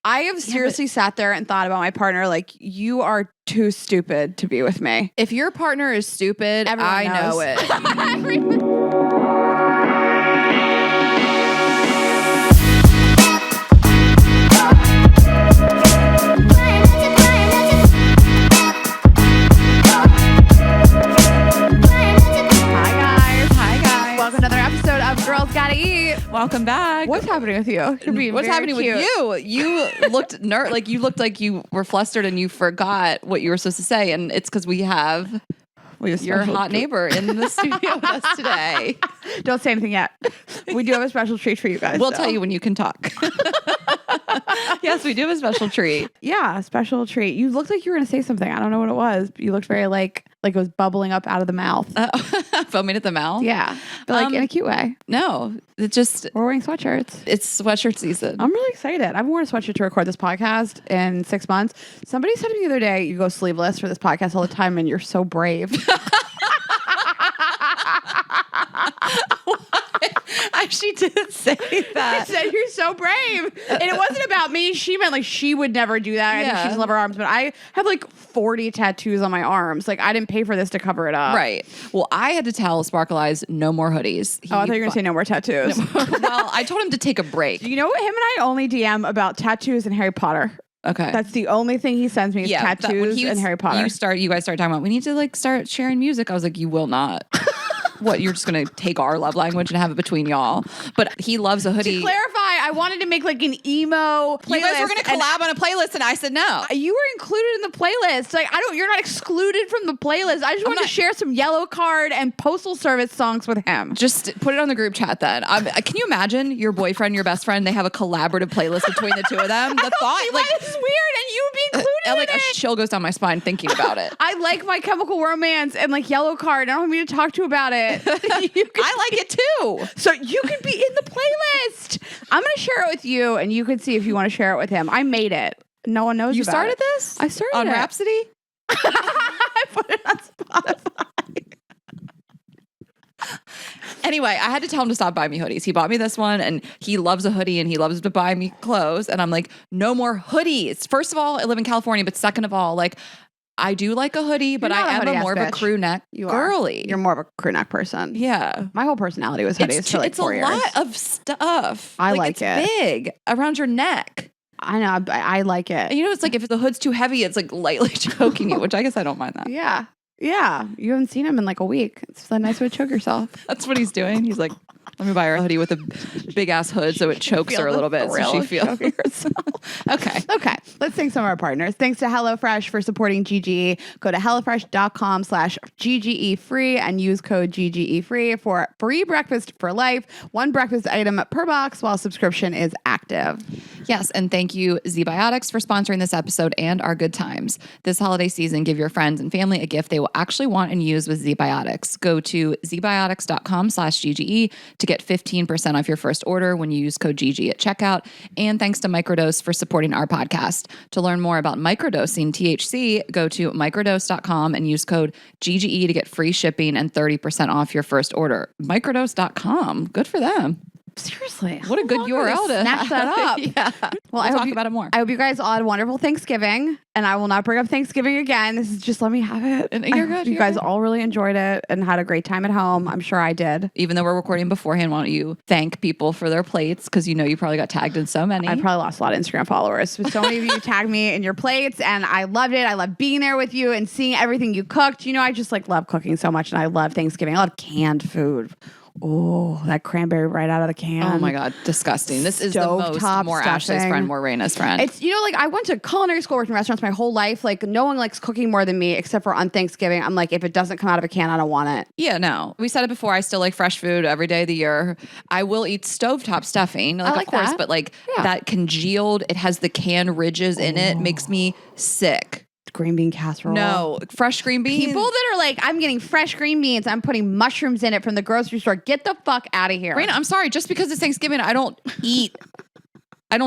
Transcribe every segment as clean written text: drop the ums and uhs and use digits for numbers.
I have seriously sat there and thought about my partner like, you are too stupid to be with me. If your partner is stupid, I know it. Welcome to another episode of Girls Gotta Eat. Welcome back. What's happening with you? What's happening with you? You looked like you were flustered and you forgot what you were supposed to say, and it's because we have your hot neighbor in the studio with us today. Don't say anything yet. We do have a special treat for you guys. We'll tell you when you can talk. Yes, we do have a special treat. Yeah, a special treat. You looked like you were going to say something. I don't know what it was. But you looked very like it was bubbling up out of the mouth. Foaming at the mouth? Yeah. But in a cute way. No, we're wearing sweatshirts. It's sweatshirt season. I'm really excited. I've worn a sweatshirt to record this podcast in 6 months. Somebody said to me the other day, you go sleeveless for this podcast all the time and you're so brave. She did say that. She said, you're so brave. And it wasn't about me. She meant like she would never do that. I think she doesn't love her arms. But I have like 40 tattoos on my arms. Like I didn't pay for this to cover it up. Right. Well, I had to tell Sparkle Eyes no more hoodies. I thought you were going to say no more tattoos. Well, I told him to take a break. You know what? Him and I only DM about tattoos and Harry Potter. Okay. That's the only thing he sends me is tattoos and Harry Potter. You guys started talking about, we need to like start sharing music. I was like, you will not. What, you're just going to take our love language and have it between y'all? But he loves a hoodie. To clarify, I wanted to make like an emo playlist. You guys were going to collab on a playlist and I said no. You were included in the playlist. Like, you're not excluded from the playlist. I just wanted to share some Yellow Card and Postal Service songs with him. Just put it on the group chat then. Can you imagine your boyfriend, your best friend, they have a collaborative playlist between the two of them? The thought, like, this is weird and you would be included in a chill goes down my spine thinking about it. I like My Chemical Romance and like Yellow Card. I don't have me to talk to about it. I like it too. So you can be in the playlist. I'm going to share it with you and you can see if you want to share it with him. I made it. No one knows you about started it. this? I started on it. Rhapsody? I put it on Spotify. Anyway, I had to tell him to stop buying me hoodies. He bought me this one and he loves a hoodie and he loves to buy me clothes. And I'm like, no more hoodies. First of all, I live in California, but second of all, like, I do like a hoodie, but I am more of a crew neck girly. You're more of a crew neck person. Yeah. My whole personality was hoodies for like 4 years. It's a lot of stuff. I like it's it. Big around your neck. I know. I like it. And it's like if the hood's too heavy, it's like lightly choking you, which I guess I don't mind that. Yeah. Yeah. You haven't seen him in like a week. It's a nice way to choke yourself. That's what he's doing. He's like, let me buy her a hoodie with a big ass hood so it chokes her a little bit so she feels herself. Okay. Let's thank some of our partners. Thanks to HelloFresh for supporting GGE. Go to HelloFresh.com/GGE free and use code GGE free for free breakfast for life. 1 breakfast item per box while subscription is active. Yes, and thank you ZBiotics for sponsoring this episode and our good times. This holiday season, give your friends and family a gift they will actually want and use with ZBiotics. Go to zbiotics.com/GGE to get 15% off your first order when you use code GG at checkout. And thanks to Microdose for supporting our podcast. To learn more about microdosing THC, go to microdose.com and use code GGE to get free shipping and 30% off your first order. Microdose.com. Good for them. Seriously. What a good URL to snatch that up. Yeah. Well, I talk about it more. I hope you guys all had a wonderful Thanksgiving, and I will not bring up Thanksgiving again. This is just let me have it. And you're good. You guys all really enjoyed it and had a great time at home. I'm sure I did. Even though we're recording beforehand, why don't you thank people for their plates? Because you probably got tagged in so many. I probably lost a lot of Instagram followers. So many of you tagged me in your plates, and I loved it. I love being there with you and seeing everything you cooked. I just like love cooking so much, and I love Thanksgiving. I love canned food. Oh, that cranberry right out of the can. Oh my God, disgusting. This is the most more stuffing. Ashley's friend, more Rayna's friend. It's, like I went to culinary school, worked in restaurants my whole life. Like no one likes cooking more than me, except for on Thanksgiving. I'm like, if it doesn't come out of a can, I don't want it. Yeah, no. We said it before. I still like fresh food every day of the year. I will eat stovetop stuffing, of course, that. But that congealed, it has the can ridges in it, makes me sick. Green bean casserole. No, fresh green beans. People that are like, I'm getting fresh green beans, I'm putting mushrooms in it from the grocery store. Get the fuck out of here. Rayna, I'm sorry. Just because it's Thanksgiving, I don't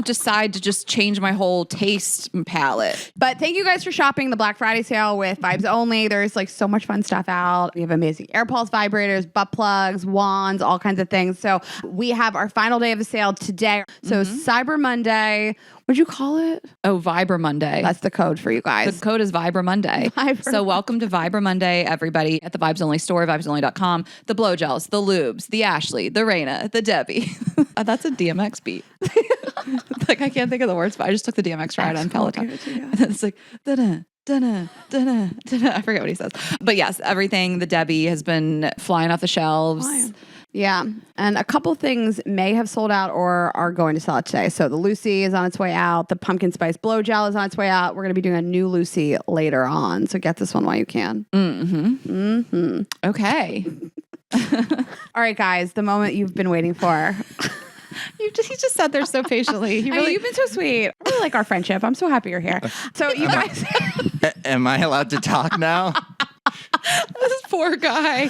decide to just change my whole taste palette. But thank you guys for shopping the Black Friday sale with Vibes Only. There's like so much fun stuff out. We have amazing air pulse vibrators, butt plugs, wands, all kinds of things. So we have our final day of the sale today. So Cyber Monday, What'd you call it? Oh, Vibra Monday. That's the code for you guys. The code is Vibra Monday. So welcome to Vibra Monday, everybody, at the Vibes Only store, vibesonly.com. The Blowgels, the Lubes, the Ashley, the Rayna, the Debbie. That's a DMX beat. Like, I can't think of the words, but I just took the DMX ride on Peloton. And it's like, da-da, da-da, da-da, da-da. I forget what he says. But yes, everything, the Debbie has been flying off the shelves. Yeah. And a couple things may have sold out or are going to sell out today. So the Lucy is on its way out. The pumpkin spice blow gel is on its way out. We're going to be doing a new Lucy later on. So get this one while you can. Okay. All right, guys, the moment you've been waiting for. He just sat there so patiently. You've been so sweet. I really like our friendship. I'm so happy you're here. So you guys. Am I allowed to talk now? This poor guy.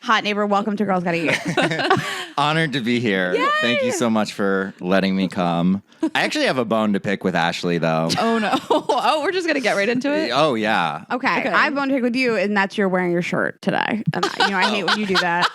Hot neighbor, welcome to Girls Gotta Eat. Honored to be here. Yay! Thank you so much for letting me come. I actually have a bone to pick with Ashley, though. Oh, no. Oh, we're just going to get right into it? Oh, yeah. Okay. I have a bone to pick with you, and that's you're wearing your shirt today. And I hate when you do that.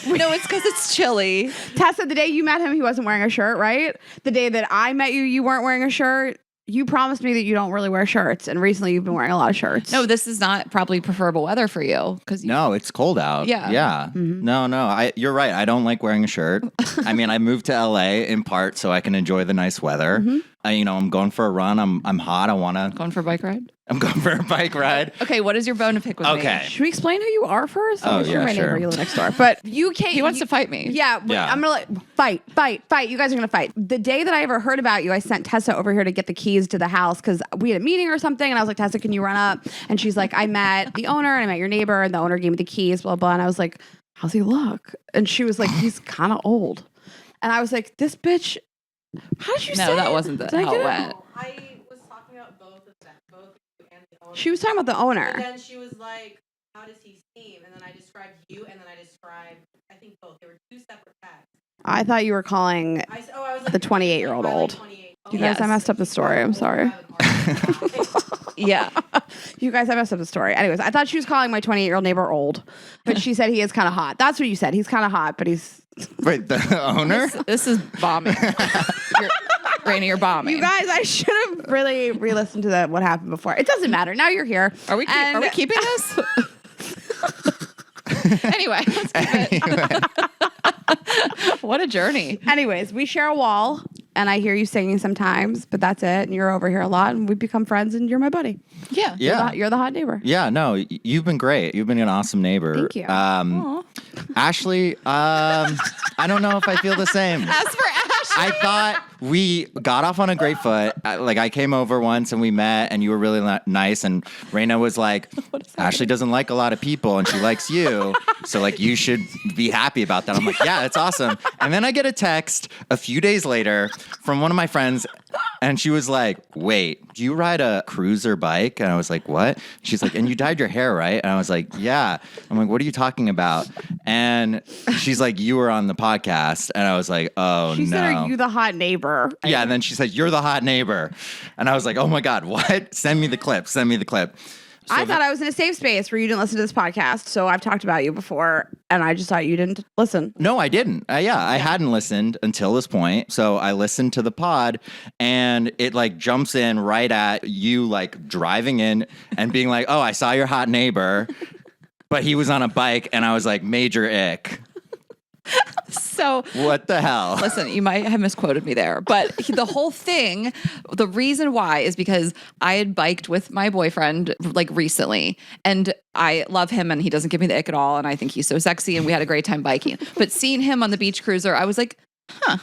No, it's because it's chilly. Tessa, the day you met him, he wasn't wearing a shirt, right? The day that I met you, you weren't wearing a shirt. You promised me that you don't really wear shirts, and recently you've been wearing a lot of shirts. No, this is not probably preferable weather for you. No, it's cold out. Yeah. Yeah. Mm-hmm. No. You're right. I don't like wearing a shirt. I mean, I moved to LA in part so I can enjoy the nice weather. Mm-hmm. I'm going for a run. I'm hot. Going for a bike ride? I'm going for a bike ride. Okay, what is your bone to pick with me? Should we explain who you are first? Oh, yeah, my sure. neighbor, you live next door. But you can't. He wants to fight me. Yeah. I'm going to fight. You guys are going to fight. The day that I ever heard about you, I sent Tessa over here to get the keys to the house because we had a meeting or something. And I was like, Tessa, can you run up? And she's like, I met the owner and I met your neighbor and the owner gave me the keys, blah, blah. And I was like, how's he look? And she was like, he's kind of old. And I was like, this bitch, how did you say No, that wasn't how it went. I was talking about both of them, both you and the owner. She was talking about the owner. And then she was like, how does he seem? And then I described you, and then I described, I think both. There were two separate texts. I thought you were calling I was like, the 28-year-old old. You guys, I messed up the story. I'm sorry. Yeah. You guys, I messed up the story. Anyways, I thought she was calling my 28-year-old neighbor old, but she said he is kind of hot. That's what you said. He's kind of hot, but he's... Wait, the owner? This is bombing. Rayna, you're bombing. You guys, I should have really re-listened to what happened before. It doesn't matter. Now you're here. Are we keeping this? Anyway, let's keep it. What a journey. Anyways, we share a wall, and I hear you singing sometimes, but that's it. And you're over here a lot, and we become friends, and you're my buddy. Yeah. You're the hot neighbor. Yeah, no, you've been great. You've been an awesome neighbor. Thank you. Ashley, I don't know if I feel the same. As for Ashley. I thought we got off on a great foot. I came over once and we met and you were really nice. And Rayna was like, Ashley doesn't like a lot of people and she likes you. So like, you should be happy about that. I'm like, yeah, that's awesome. And then I get a text a few days later from one of my friends and she was like, wait, do you ride a cruiser bike? And I was like, what? She's like, and you dyed your hair, right? And I was like, yeah. I'm like, what are you talking about? And she's like, you were on the podcast. And I was like, oh, She no. said, are you the hot neighbor? Yeah, and then she said, you're the hot neighbor. And I was like, oh my God, what? Send me the clip. So I thought I was in a safe space where you didn't listen to this podcast. So I've talked about you before, and I just thought you didn't listen. No, I didn't. I hadn't listened until this point. So I listened to the pod, and it like jumps in right at you like driving in and being like, oh, I saw your hot neighbor, but he was on a bike, and I was like, major ick. So what the hell? Listen, you might have misquoted me there, but the whole thing, the reason why is because I had biked with my boyfriend like recently, and I love him and he doesn't give me the ick at all, and I think he's so sexy and we had a great time biking. But seeing him on the beach cruiser, I was like, huh.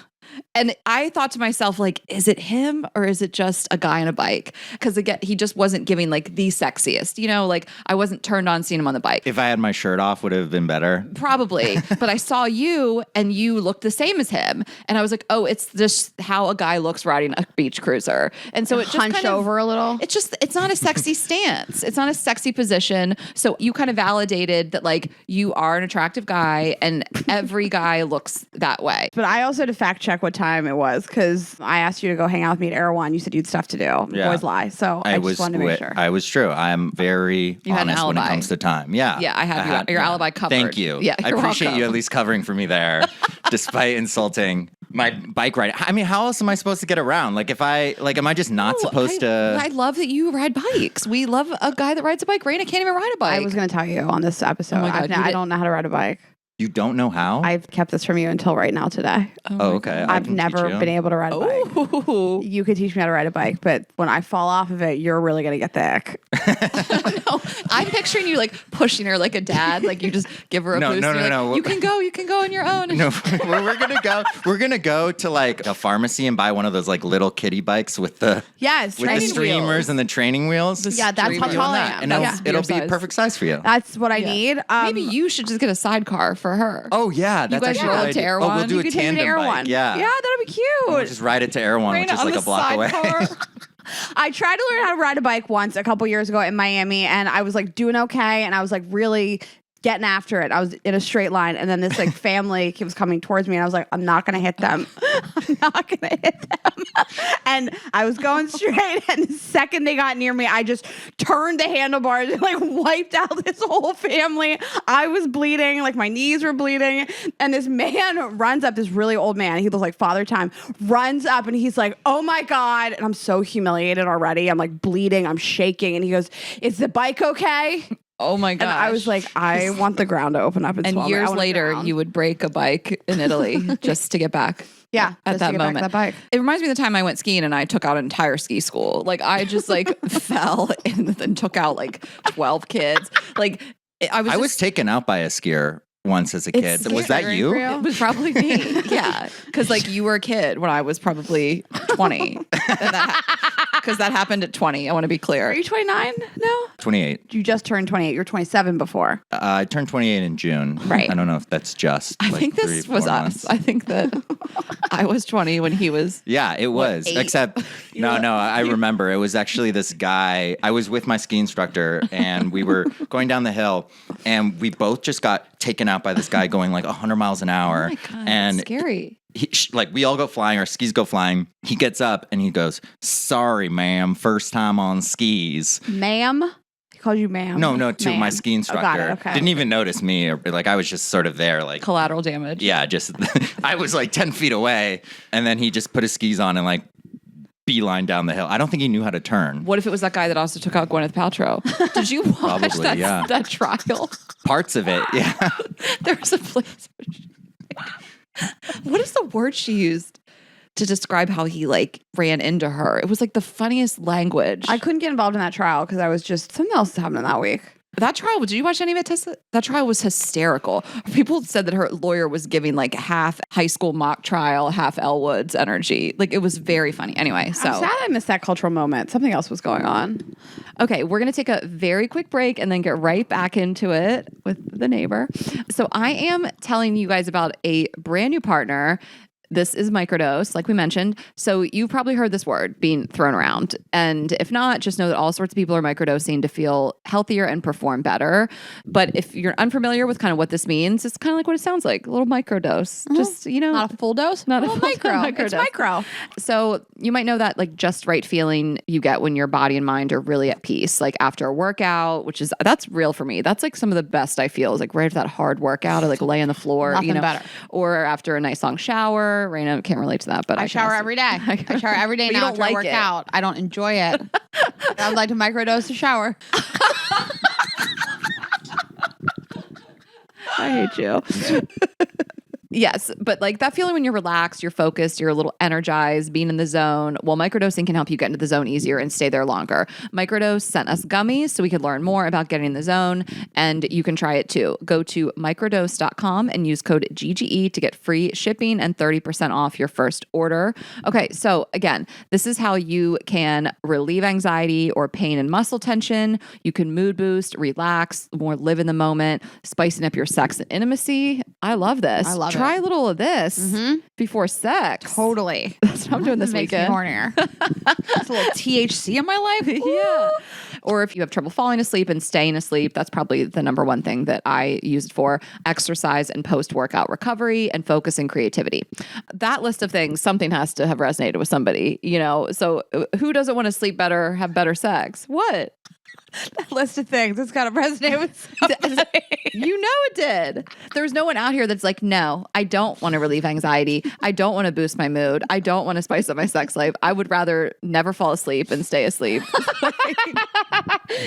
And I thought to myself, like, is it him or is it just a guy on a bike? Because again, he just wasn't giving like the sexiest, like I wasn't turned on seeing him on the bike. If I had my shirt off, would it have been better? Probably. But I saw you and you looked the same as him. And I was like, oh, it's just how a guy looks riding a beach cruiser. And so it just hunched over a little. It's not a sexy stance. It's not a sexy position. So you kind of validated that like you are an attractive guy and every guy looks that way. But I also had to fact check what time it was because I asked you to go hang out with me at Erewhon. You said you had stuff to do. Yeah. Boys lie. So I just wanted to make sure. I was true. I'm very honest when it comes to time. Yeah. Yeah, I had your alibi covered. Thank you. Yeah, I appreciate you at least covering for me there, despite insulting My bike ride. I mean, how else am I supposed to get around? Like, am I just not supposed to? I love that you ride bikes. We love a guy that rides a bike. Rayna can't even ride a bike. I was going to tell you on this episode. Oh my God, I don't know how to ride a bike. You don't know how? I've kept this from you until right now today. Oh, okay. I've never been able to ride a bike. Oh. You could teach me how to ride a bike, but when I fall off of it, you're really going to get the ick. No, I'm picturing you like pushing her like a dad. Like you just give her a boost. No, You're no. like, you can go on your own. No, we're gonna go to like a pharmacy and buy one of those like little kiddie bikes with the Yes, with the training streamers wheels. and the training wheels. yeah, that's how streamers. tall I That, am. and Yeah. it'll be Your size. perfect size for you. That's what I need. Maybe you should just get a sidecar for her. Oh yeah, that's guys actually roll a good up to idea. Air Oh, One? we'll do You a could take me to tandem Air bike. One. Yeah, That'd be cute. We'll just ride it to Air One, Rayna which is on like the a block away. sidecar. I tried to learn how to ride a bike once a couple years ago in Miami, and I was like doing okay, and I was like really getting after it. I was in a straight line, and then this like family was coming towards me, and I was like, I'm not gonna hit them. I'm not gonna hit them. And I was going straight, and the second they got near me, I just turned the handlebars and like wiped out this whole family. I was bleeding, like my knees were bleeding, and this man runs up, this really old man, he looks like Father Time, runs up, and he's like, oh my God. And I'm so humiliated already. I'm like bleeding, I'm shaking, and he goes, is the bike okay? Oh my god! And I was like, I want the ground to open up and and swallow me. I years want the later, ground. you would break a bike in Italy just to get back. yeah, at just to that get back to moment. that bike. It reminds me of the time I went skiing and I took out an entire ski school. Like I just like fell and then took out like 12 kids. Like I was taken out by a skier once as a kid. It's Was that scary you? for you? It was probably me. Yeah. Because like you were a kid when I was probably 20. Because that happened at 20. I want to be Are clear. you 29 now? 28. You just turned 28. You were 27 before. I turned 28 in June. Right. I don't know if that's just. I like think this 3-4 was months. us. I think that I was 20 when he was. Yeah, it was. 8? Except, no, I remember. It was actually this guy. I was with my ski instructor, and we were going down the hill, and we both just got taken out by this guy going like 100 miles an hour. Oh my God. and That's scary. like we all go flying, our skis go flying. He gets up and he goes, "Sorry, ma'am, first time on skis." Ma'am? He called you ma'am? No, to my Ma'am. ski Oh, instructor. got it. Okay. Didn't even notice me, or like I was just sort of there, like Collateral damage. yeah, just I was like 10 feet away, and then he just put his skis on and like beeline down the hill. I don't think he knew how to turn. What if it was that guy that also took out Gwyneth Paltrow? Did you watch Probably, yeah. that trial? Parts of it, yeah. There was a place. What is the word she used to describe how he like ran into her? It was like the funniest language. I couldn't get involved in that trial because I was just, something else happening that week. That trial, did you watch any of it, Tessa? That trial was hysterical. People said that her lawyer was giving like half high school mock trial, half Elwood's energy. Like it was very funny. Anyway, so I'm sad I missed that cultural moment. Something else was going on. okay, we're going to take a very quick break and then get right back into it with the neighbor. So I am telling you guys about a brand new partner. This is microdose, like we mentioned. So you've probably heard this word being thrown around. And if not, just know that all sorts of people are microdosing to feel healthier and perform better. But if you're unfamiliar with kind of what this means, it's kind of like what it sounds like, a little microdose. Just, you know. Not a full dose? Not a Well, full micro. micro It's dose. micro. So you might know that like just right feeling you get when your body and mind are really at peace, like after a workout, that's real for me. That's like some of the best I feel is like right after that hard workout, I like lay on the floor, Nothing better. or after a nice long shower. Rayna can't relate to that, but I can shower also- every day. I shower every day But you now don't after I like work it. out. I don't enjoy it. I would like to microdose the shower. I hate you. Yes, but like that feeling when you're relaxed, you're focused, you're a little energized, being in the zone. Well, microdosing can help you get into the zone easier and stay there longer. Microdose sent us gummies so we could learn more about getting in the zone, and you can try it too. Go to microdose.com and use code GGE to get free shipping and 30% off your first order. Okay, so again, this is how you can relieve anxiety or pain and muscle tension. You can mood boost, relax, more live in the moment, spicing up your sex and intimacy. I love this. I love Try it. a little of this before sex. Totally. That's what I'm doing this Makes me weekend. hornier. It's a little THC in my life. Yeah. Or if you have trouble falling asleep and staying asleep, that's probably the number one thing that I use it for. Exercise and post-workout recovery and focus and creativity. That list of things, something has to have resonated with somebody, you know? So who doesn't want to sleep better, have better sex? What? That list of things, it's got to resonate with somebody. You know it did. There's no one out here that's like, no, I don't want to relieve anxiety. I don't want to boost my mood. I don't want to spice up my sex life. I would rather never fall asleep and stay asleep.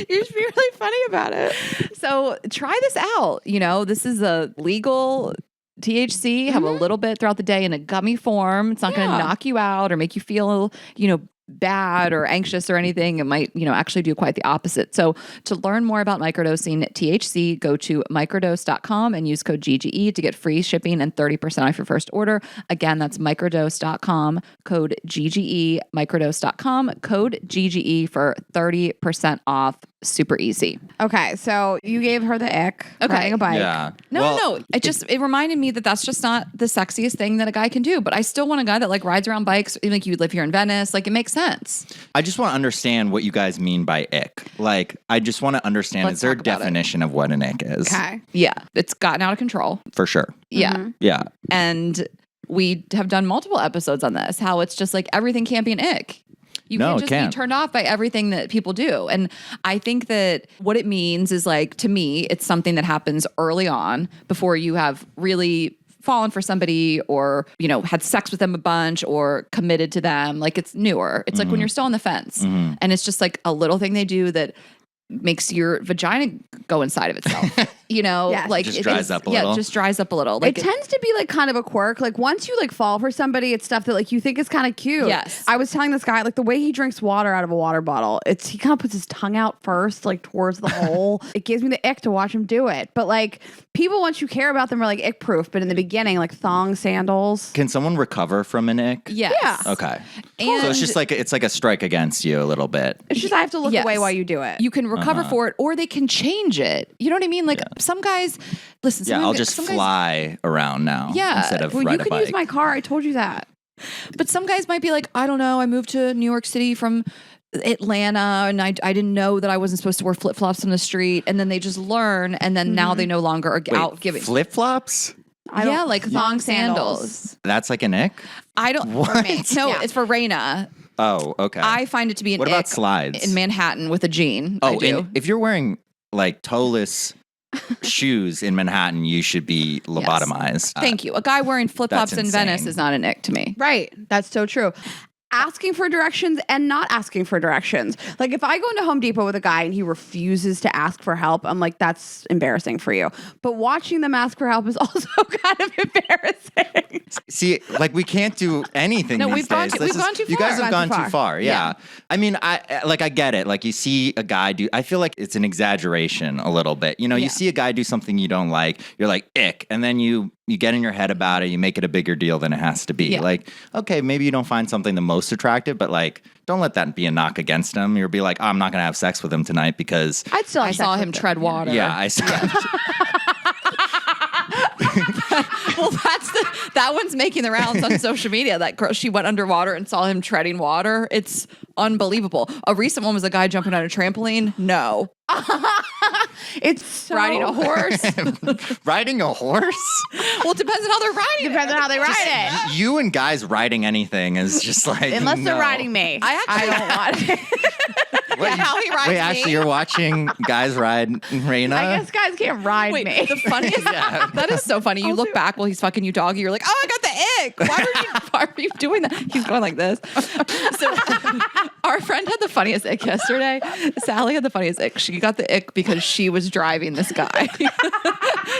You should be really funny about it. So try this out. You know, this is a legal THC. Have a little bit throughout the day in a gummy form. It's not going to knock you out or make you feel, you know, bad or anxious or anything. It might, you know, actually do quite the opposite. So to learn more about microdosing THC, go to microdose.com and use code GGE to get free shipping and 30% off your first order. Again, that's microdose.com, code GGE, microdose.com, code GGE for 30% off. Super easy. Okay, so you gave her the ick riding a bike. Yeah. No. It reminded me that that's just not the sexiest thing that a guy can do. But I still want a guy that like rides around bikes. Like you live here in Venice. Like it makes sense. I just want to understand what you guys mean by ick. Like, I just want to understand, Let's is there a talk about it. definition of what an ick is? Okay. Yeah. It's gotten out of control. For sure. Yeah. Yeah. And we have done multiple episodes on this, how it's just like everything can't be an ick. You No, can't it just can't. be turned off by everything that people do. And I think that what it means is like, to me, it's something that happens early on before you have really fallen for somebody or, you know, had sex with them a bunch or committed to them. Like it's newer. It's like when you're still on the fence and it's just like a little thing they do that makes your vagina go inside of itself. You know, Yes. like Just it dries is- up a yeah, little. it just dries up a little. Like It tends to be like kind of a quirk. Like once you like fall for somebody, it's stuff that like you think is kind of cute. Yes. I was telling this guy like the way he drinks water out of a water bottle, it's he kind of puts his tongue out first, like towards the hole. It gives me the ick to watch him do it. But like people, once you care about them, are like ick proof. But in the beginning, like thong sandals. Can someone recover from an ick? yes. Yeah. Okay. And So it's just like, it's like a strike against you a little bit. It's just I have to look Yes. away while you do it. You can recover for it or they can change it. You know what I mean? Like some guys, listen, Yeah, some I'll guys- just some guys- fly around now Yeah. instead of well, you ride a can bike. use my car. I told you that. But some guys might be like, I don't know, I moved to New York City from Atlanta and I didn't know that I wasn't supposed to wear flip-flops on the street. And then they just learn and then now they no longer are Wait, out giving. flip-flops? Yeah, like thong sandals. That's like an ick? I don't. What? No, Yeah. it's for Rayna. Oh, okay. I find it to be an What about ick slides? in Manhattan with a jean. I Oh, do. and if you're wearing like toeless shoes in Manhattan, you should be lobotomized. Thank you. A guy wearing flip-flops That's in Venice insane. is not an ick to me. Right. That's so true. Asking for directions and not asking for directions. Like if I go into Home Depot with a guy and he refuses to ask for help, I'm like, that's embarrassing for you. But watching them ask for help is also kind of embarrassing. See, like we can't do anything. No, these we've gone days. too- This we've gone too You guys far. have gone too far. Yeah. I mean, I get it. Like you see a guy do. I feel like it's an exaggeration a little bit. You know, you see a guy do something you don't like. You're like ick, and then you get in your head about it. You make it a bigger deal than it has to be. Yeah. Like, okay, maybe you don't find something the most attractive, but like, don't let that be a knock against him. You'll be like, oh, I'm not gonna have sex with him tonight because I'd still have I sex saw with him tread water. yeah, I saw. Well, that one's making the rounds on social media. That girl, she went underwater and saw him treading water. It's unbelievable. A recent one was a guy jumping on a trampoline. No. It's so Riding a horse. Riding a horse? Well, it depends on how they're riding. Depends on how they ride it. You and guys riding anything is just like Unless they're no. riding me. I don't want it. Wait, how he rides wait, me. Ashley, you're watching guys ride Rayna? I guess guys can't ride Wait, me. the funniest. That is so funny. You look back while he's fucking you doggy. You're like, oh, I got the ick. Why were you doing that? He's going like this. So our friend had the funniest ick yesterday. Sally had the funniest ick. She got the ick because she was driving this guy.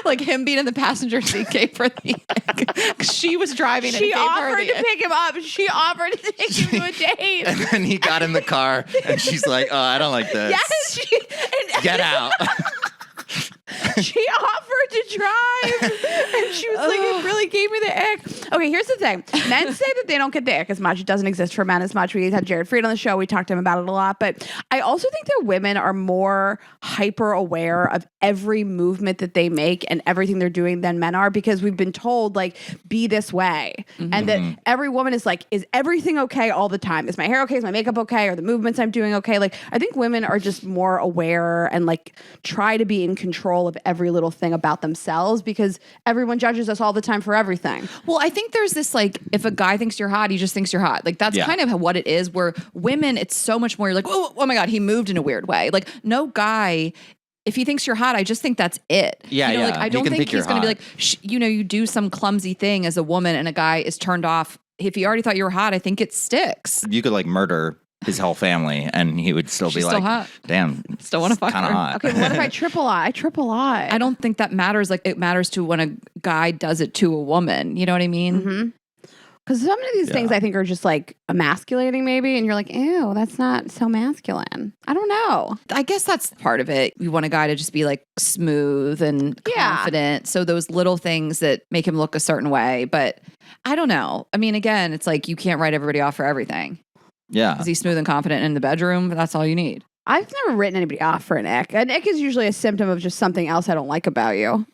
Like him being in the passenger seat gave her the ick. She was driving and it She gave her offered the to ick. pick him up. She offered to take him to a date. And then he got in the car and she's like, oh, I don't like this. Yes, and Get out. she offered to tried. And she was like, it really gave me the ick. Okay, here's the thing. Men say that they don't get the ick as much. It doesn't exist for men as much. We had Jared Fried on the show. We talked to him about it a lot. But I also think that women are more hyper aware of every movement that they make and everything they're doing than men are, because we've been told, like, be this way. And that every woman is like, is everything okay all the time? Is my hair okay? Is my makeup okay? Are the movements I'm doing okay? Like, I think women are just more aware and like try to be in control of every little thing about themselves, because everyone judges us all the time for everything. Well, I think there's this, like, if a guy thinks you're hot, he just thinks you're hot. Like, that's kind of what it is, where women, it's so much more, you're like, oh my God, he moved in a weird way. Like, no guy, if he thinks you're hot, I just think that's it. Yeah, you know, yeah. Like, I don't think he's going to be like, you do some clumsy thing as a woman and a guy is turned off. If he already thought you were hot, I think it sticks. You could like murder his whole family and he would still She's be still like, hot. damn, Still want to fuck kind of her. hot. Okay, what if I trip a lot? I trip a lot. I don't think that matters. Like, it matters to when a guy does it to a woman. You know what I mean? Because some of these things I think are just like emasculating maybe, and you're like, ew, that's not so masculine. I don't know. I guess that's part of it. We want a guy to just be like smooth and confident. So those little things that make him look a certain way. But I don't know. I mean, again, it's like you can't write everybody off for everything. Yeah. Is he smooth and confident in the bedroom? That's all you need. I've never written anybody off for an ick. An ick is usually a symptom of just something else I don't like about you.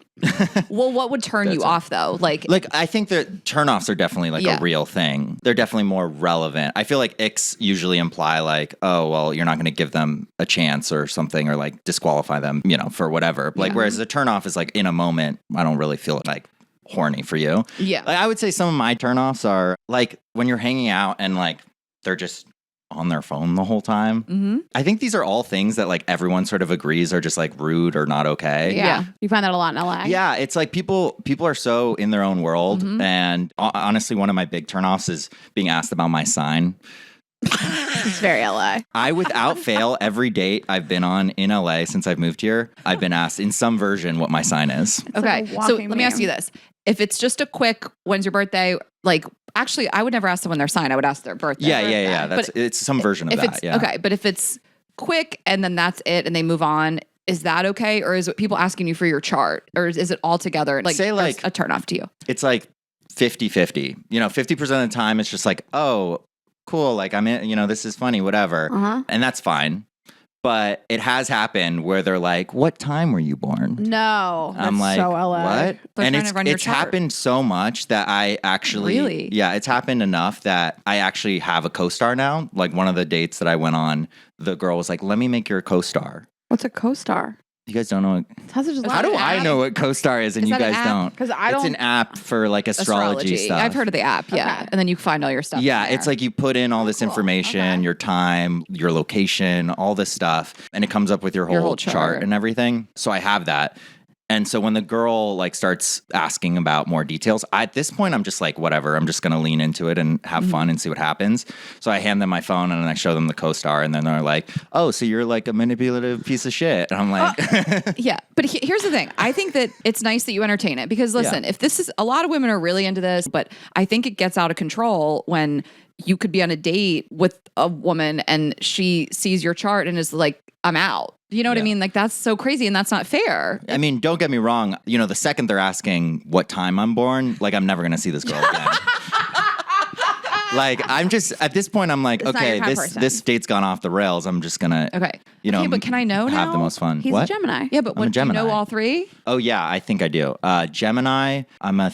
Well, what would turn you off though? Like I think that turnoffs are definitely like a real thing. They're definitely more relevant. I feel like icks usually imply like, oh, well, you're not going to give them a chance or something, or like disqualify them, for whatever. Like, whereas the turnoff is like in a moment, I don't really feel like horny for you. Yeah. Like, I would say some of my turnoffs are like when you're hanging out and like they're just on their phone the whole time. I think these are all things that like everyone sort of agrees are just like rude or not okay. Yeah. You find that a lot in LA. Yeah, it's like people are so in their own world. And honestly, one of my big turnoffs is being asked about my sign. It's very LA. I, without fail, every date I've been on in LA since I've moved here, I've been asked in some version what my sign is. Okay. like a So walking let me ask meme. you this. If it's just a quick, when's your birthday? Like, actually, I would never ask someone their sign. I would ask their birthday. Yeah. It's some version of that. Yeah. Okay. But if it's quick and then that's it and they move on, is that okay? Or is it people asking you for your chart? Or is it all together like, Say, like, a turn off to you? It's like 50-50. 50% of the time it's just like, oh, cool. Like I'm in, this is funny, whatever. And that's fine. But it has happened where they're like, what time were you born? No. I'm that's like, so LA. what? They're And trying to run your it's chart. happened so much that I actually, Really? yeah, it's happened enough that I actually have a co-star now. Like one of the dates that I went on, the girl was like, let me make your a co-star. What's a co-star? You guys don't know what, How's it just how do an I app? know what co-star is and Is you that an guys app? don't? 'Cause I It's don't- an app for like astrology stuff. I've heard of the app. Yeah. Okay. And then you find all your stuff. Yeah, in it's there. like you put in all this information, your time, your location, all this stuff, and it comes up with your whole, chart chart. and everything. So I have that. And so when the girl like starts asking about more details, at this point I'm just like, whatever, I'm just going to lean into it and have fun and see what happens. So I hand them my phone and I show them the co-star and then they're like, oh, so you're like a manipulative piece of shit. And I'm like, Yeah, but here's the thing. I think that it's nice that you entertain it because listen, if this is a lot of women are really into this, but I think it gets out of control when you could be on a date with a woman and she sees your chart and is like, I'm out. You know what I mean? Like that's so crazy and that's not fair. I mean, don't get me wrong. The second they're asking what time I'm born, like I'm never going to see this girl again. Like I'm just at this point, I'm like, It's not your okay, kind of person. this date's gone off the rails. I'm just gonna, Okay. you know, Okay, but can I know have now? the most fun. He's What? a Gemini. Yeah, but I'm a what, do you know Gemini. all three? Oh yeah, I think I do. Gemini. I'm a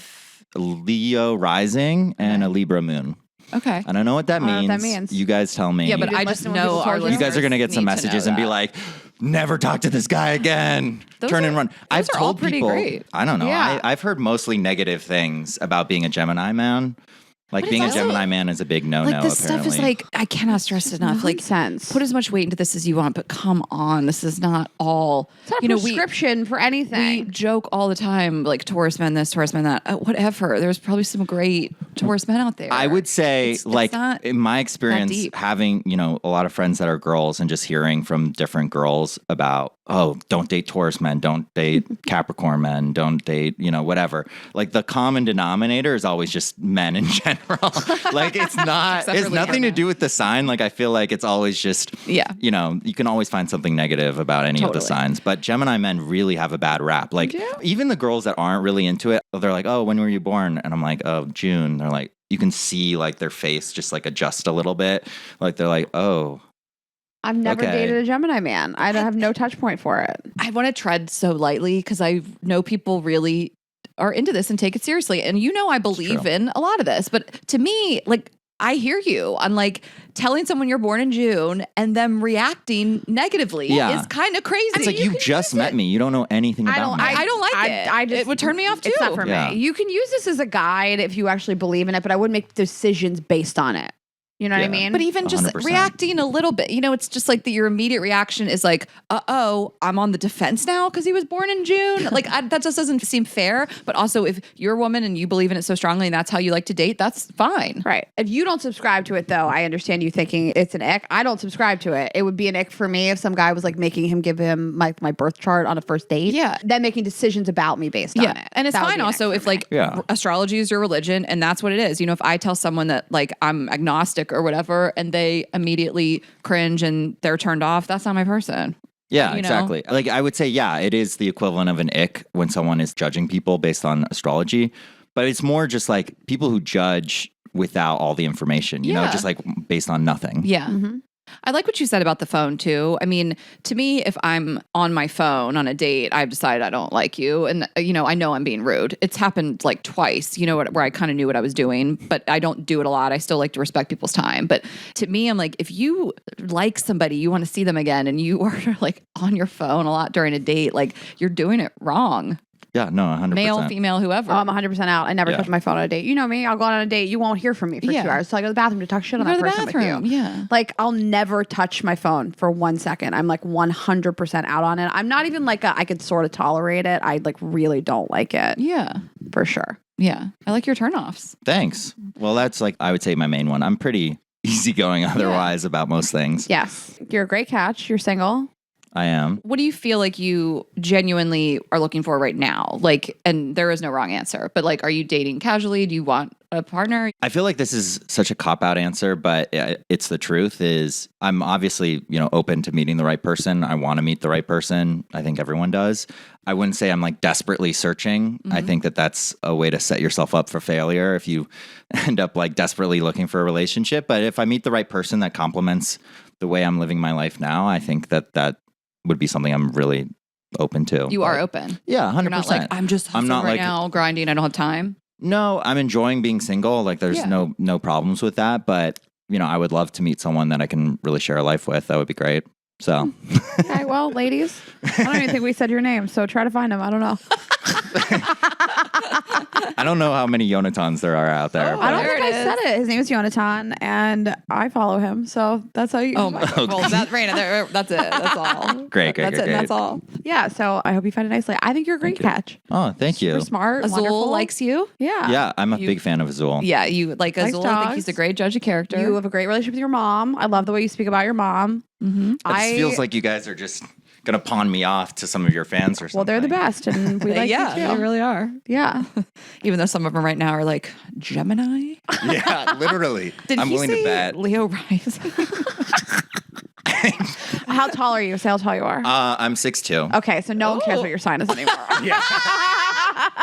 Leo rising and a Libra moon. Okay. I don't know what that I don't know means. what that means. You guys tell me. Yeah, but didn't I just listen when know people our told you? you guys are gonna get some listeners need to messages know and be that. like, never talk to this guy again. Those Turn are- and run. I've are all told pretty people. great. I don't know. Yeah. I've heard mostly negative things about being a Gemini man. Like But being a it's also- Gemini man is a big no-no. Like this apparently. stuff is like I cannot stress enough. Like Nonsense. put as much weight into this as you want, but come on, this is not all. It's not a prescription for we anything. joke all the time, like Taurus men this, Taurus men that. Whatever. There's probably some great worse men out there. I would say, It's like, not in my experience, deep. having, a lot of friends that are girls and just hearing from different girls about, oh, don't date Taurus men, don't date Capricorn men, don't date, whatever. Like, the common denominator is always just men in general. Like, it's for nothing to Leona. do with the sign. Like, I feel like it's always just, Yeah. you can always find something negative about any of the Totally. signs. But Gemini men really have a bad rap. Like, even the girls that aren't really into it, they're like, oh, when were you born? And I'm like, oh, June. They're like, you can see like their face just like adjust a little bit. Like, they're like, oh. I've never Okay. dated a Gemini man. I don't have no touch point for it. I want to tread so lightly because I know people really are into this and take it seriously. And I believe true. in a lot of this. But to me, like, I hear you on like telling someone you're born in June and them reacting negatively Yeah. is kind of crazy. It's like, you just met me. You don't know anything about me. I don't like it. I just, it would turn me off too. It's not for Yeah. me. You can use this as a guide if you actually believe in it, but I wouldn't make decisions based on it. You know what I Yeah. mean? But even just 100%. reacting a little bit, it's just like your immediate reaction is like, I'm on the defense now because he was born in June. Like, that just doesn't seem fair. But also, if you're a woman and you believe in it so strongly and that's how you like to date, that's fine. Right. If you don't subscribe to it, though, I understand you thinking it's an ick. I don't subscribe to it. It would be an ick for me if some guy was like making him give him my birth chart on a first date. Yeah. Then making decisions about me based on it. And it's That would fine be an also ick if for me. like Yeah. astrology is your religion and that's what it is. If I tell someone that like I'm agnostic or whatever and they immediately cringe and they're turned off, that's not my person. Yeah, you know? exactly. Like, I would say, yeah, it is the equivalent of an ick when someone is judging people based on astrology. But it's more just like people who judge without all the information, Yeah. just like based on nothing. Yeah. Mhm. I like what you said about the phone too. I mean, to me, if I'm on my phone on a date, I've decided I don't like you. And, I know I'm being rude. It's happened like twice, where I kind of knew what I was doing, but I don't do it a lot. I still like to respect people's time. But to me, I'm like, if you like somebody, you want to see them again and you are like on your phone a lot during a date, like you're doing it wrong. Yeah, no, 100%. Male, female, whoever. Oh, I'm 100% out. I never Yeah. touch my phone on a date. You know me. I'll go out on a date. You won't hear from me for Yeah. 2 hours. So I go to the bathroom to talk shit on Go that to the person bathroom. with you. Yeah. Like, I'll never touch my phone for 1 second. I'm like 100% out on it. I'm not even like I could sort of tolerate it. I like really don't like it Yeah. for sure. Yeah. I like your turnoffs. Thanks. Well, that's like, I would say my main one. I'm pretty easygoing otherwise about most things. Yes. You're a great catch. You're single. I am. What do you feel like you genuinely are looking for right now? Like, and there is no wrong answer, but like, are you dating casually? Do you want a partner? I feel like this is such a cop-out answer, but it's the truth is I'm obviously, open to meeting the right person. I want to meet the right person. I think everyone does. I wouldn't say I'm like desperately searching. I think that that's a way to set yourself up for failure if you end up like desperately looking for a relationship. But if I meet the right person that complements the way I'm living my life now, I think that would be something I'm really open to. You are open. Yeah, 100%. You're not like, I'm just hustling not right like- now, grinding. I don't have time. No, I'm enjoying being single. Like there's Yeah. no problems with that. But, I would love to meet someone that I can really share a life with. That would be great. So Okay, well, ladies, I don't even think we said your name, so try to find him. I don't know. I don't know how many Yonatans there are out there. Oh, I don't there think it I is. said it. His name is Jonathan, and I follow him, so that's how you. Oh my God. Well, that's Rayna. That's it. That's all. Great. That's it. And that's all. Yeah, so I hope you find it nicely. I think you're a great catch. Oh, thank you. Super smart, Azul wonderful. likes you. Yeah. Yeah, I'm a big fan of Azul. Yeah, you like Likes Azul. I think he's dogs. a great judge of character. You have a great relationship with your mom. I love the way you speak about your mom. Mm-hmm. It just feels like you guys are just gonna pawn me off to some of your fans or something. well, they're the best, and we like yeah, you they too. really are. Yeah. Even though some of them right now are like Gemini. Yeah, literally. Did I'm he willing say to bet. Leo rising? How tall are you? Say how tall you are. I'm 6'2". Okay, so no one cares Oh. what your sign is anymore. Yeah.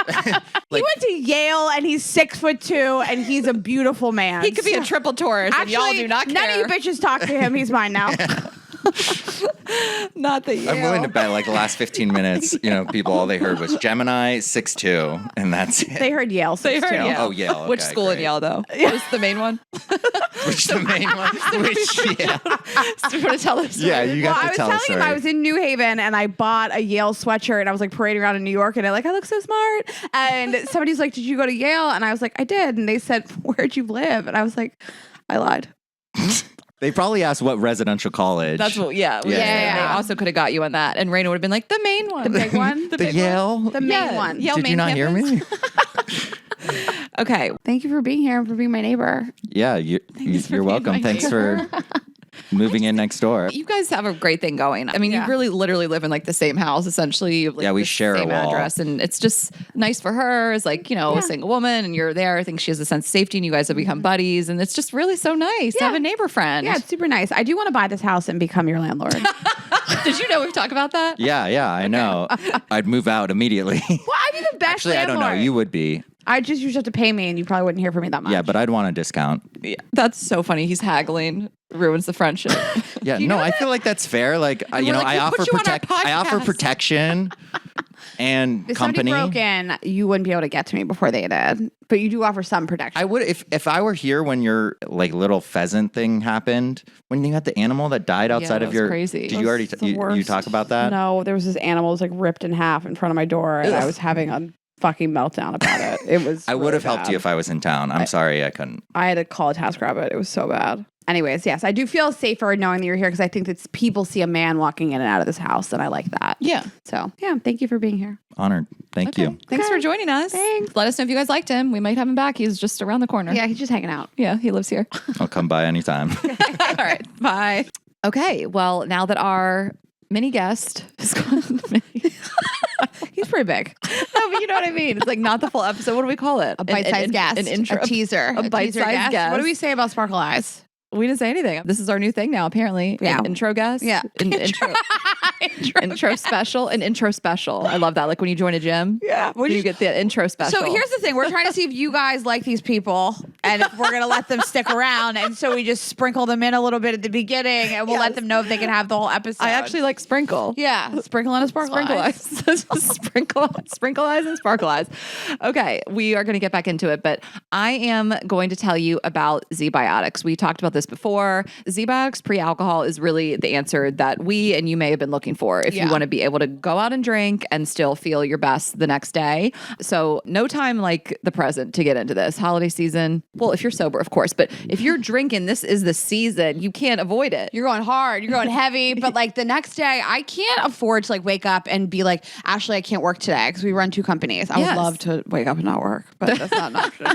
He Like- went to Yale and he's 6'2" and he's a beautiful man. He could be a triple Taurus, and y'all do not care. None of you bitches talk to him. He's mine now. Not that you. I'm willing to bet like the last 15 minutes, people, all they heard was Gemini 6'2", and that's it. They heard Yale. They heard 6'2". Yale. Oh, Yale. Which okay, school in great. Yale, though? What's the main one? Which the main one? Which, yeah. Do you want to tell us? Yeah, you Well, got I to was tell telling us. him I was in New Haven and I bought a Yale sweatshirt and I was like parading around in New York and I look so smart. And somebody's like, "Did you go to Yale?" And I was like, "I did." And they said, "Where'd you live?" And I was like, "I lied." They probably asked what residential college. That's what. Yeah. Yeah. They also could have got you on that, and Rayna would have been like the main one, The big one. the big Yale. The main Yeah. one. Yale Did main you not hear campus. me? Okay. Thank you for being here and for being my neighbor. Yeah, you're welcome. Thanks for moving in next door. You guys have a great thing going. I mean, Yeah. you really literally live in like the same house, essentially. You have, like, Yeah, we the share a same wall. address, and it's just nice for her as like, a single woman, and you're there. I think she has a sense of safety, and you guys have become buddies, and it's just really so nice to have a neighbor friend. Yeah, it's super nice. I do want to buy this house and become your landlord. Did you know we've talked about that? Yeah, I know. I'd move out immediately. Well, I'd be the best Actually, I don't know. landlord. You would be. I just you just have to pay me, and you probably wouldn't hear from me that much. Yeah, but I'd want a discount. Yeah, that's so funny. He's haggling, ruins the friendship. Yeah, no, I feel like that's fair. Like, I like, I "We offer put you on our I offer podcast." protection and if company. somebody broke in, you wouldn't be able to get to me before they did. But you do offer some protection. I would if I were here when your like little pheasant thing happened, when you had the animal that died outside that of was your crazy. Did you already It's the you worst. talk about that? No, there was this animal that was like ripped in half in front of my door, and I was having a fucking meltdown about it. It was. I would really have helped bad. you if I was in town. I'm sorry I couldn't. I had to call a TaskRabbit. It was so bad. Anyways, yes, I do feel safer knowing that you're here because I think that people see a man walking in and out of this house, and I like that. Yeah. So, yeah, thank you for being here. Honored. Thank you. Thanks for joining us. Thanks. Let us know if you guys liked him. We might have him back. He's just around the corner. Yeah, he's just hanging out. Yeah, he lives here. I'll come by anytime. All right. Bye. Okay. Well, now that our mini guest is gone. He's pretty big. No, but you know what I mean. It's like not the full episode. What do we call it? A bite-sized guest. An intro. A teaser. A bite-sized guest. What do we say about Sparkle Eyes? We didn't say anything. This is our new thing now, apparently. Yeah. An intro guest. Yeah. An intro special. An intro special. I love that. Like when you join a gym. Yeah. You get the intro special. So here's the thing. We're trying to see if you guys like these people and if we're going to let them stick around. And so we just sprinkle them in a little bit at the beginning and we'll let them know if they can have the whole episode. I actually like sprinkle. Yeah. Sprinkle and a sparkle eyes. Sprinkle eyes and sparkle eyes. Okay, we are going to get back into it, but I am going to tell you about Z-Biotics. We talked about this before. Z-Biotics pre-alcohol is really the answer that we and you may have been looking for if you want to be able to go out and drink and still feel your best the next day. So no time like the present to get into this. Holiday season, well, if you're sober, of course, but if you're drinking, this is the season. You can't avoid it. You're going hard, you're going heavy, but like the next day, I can't afford to like wake up and be like, Ashley, I can't work today because we run two companies. I would love to wake up and not work, but that's not an option.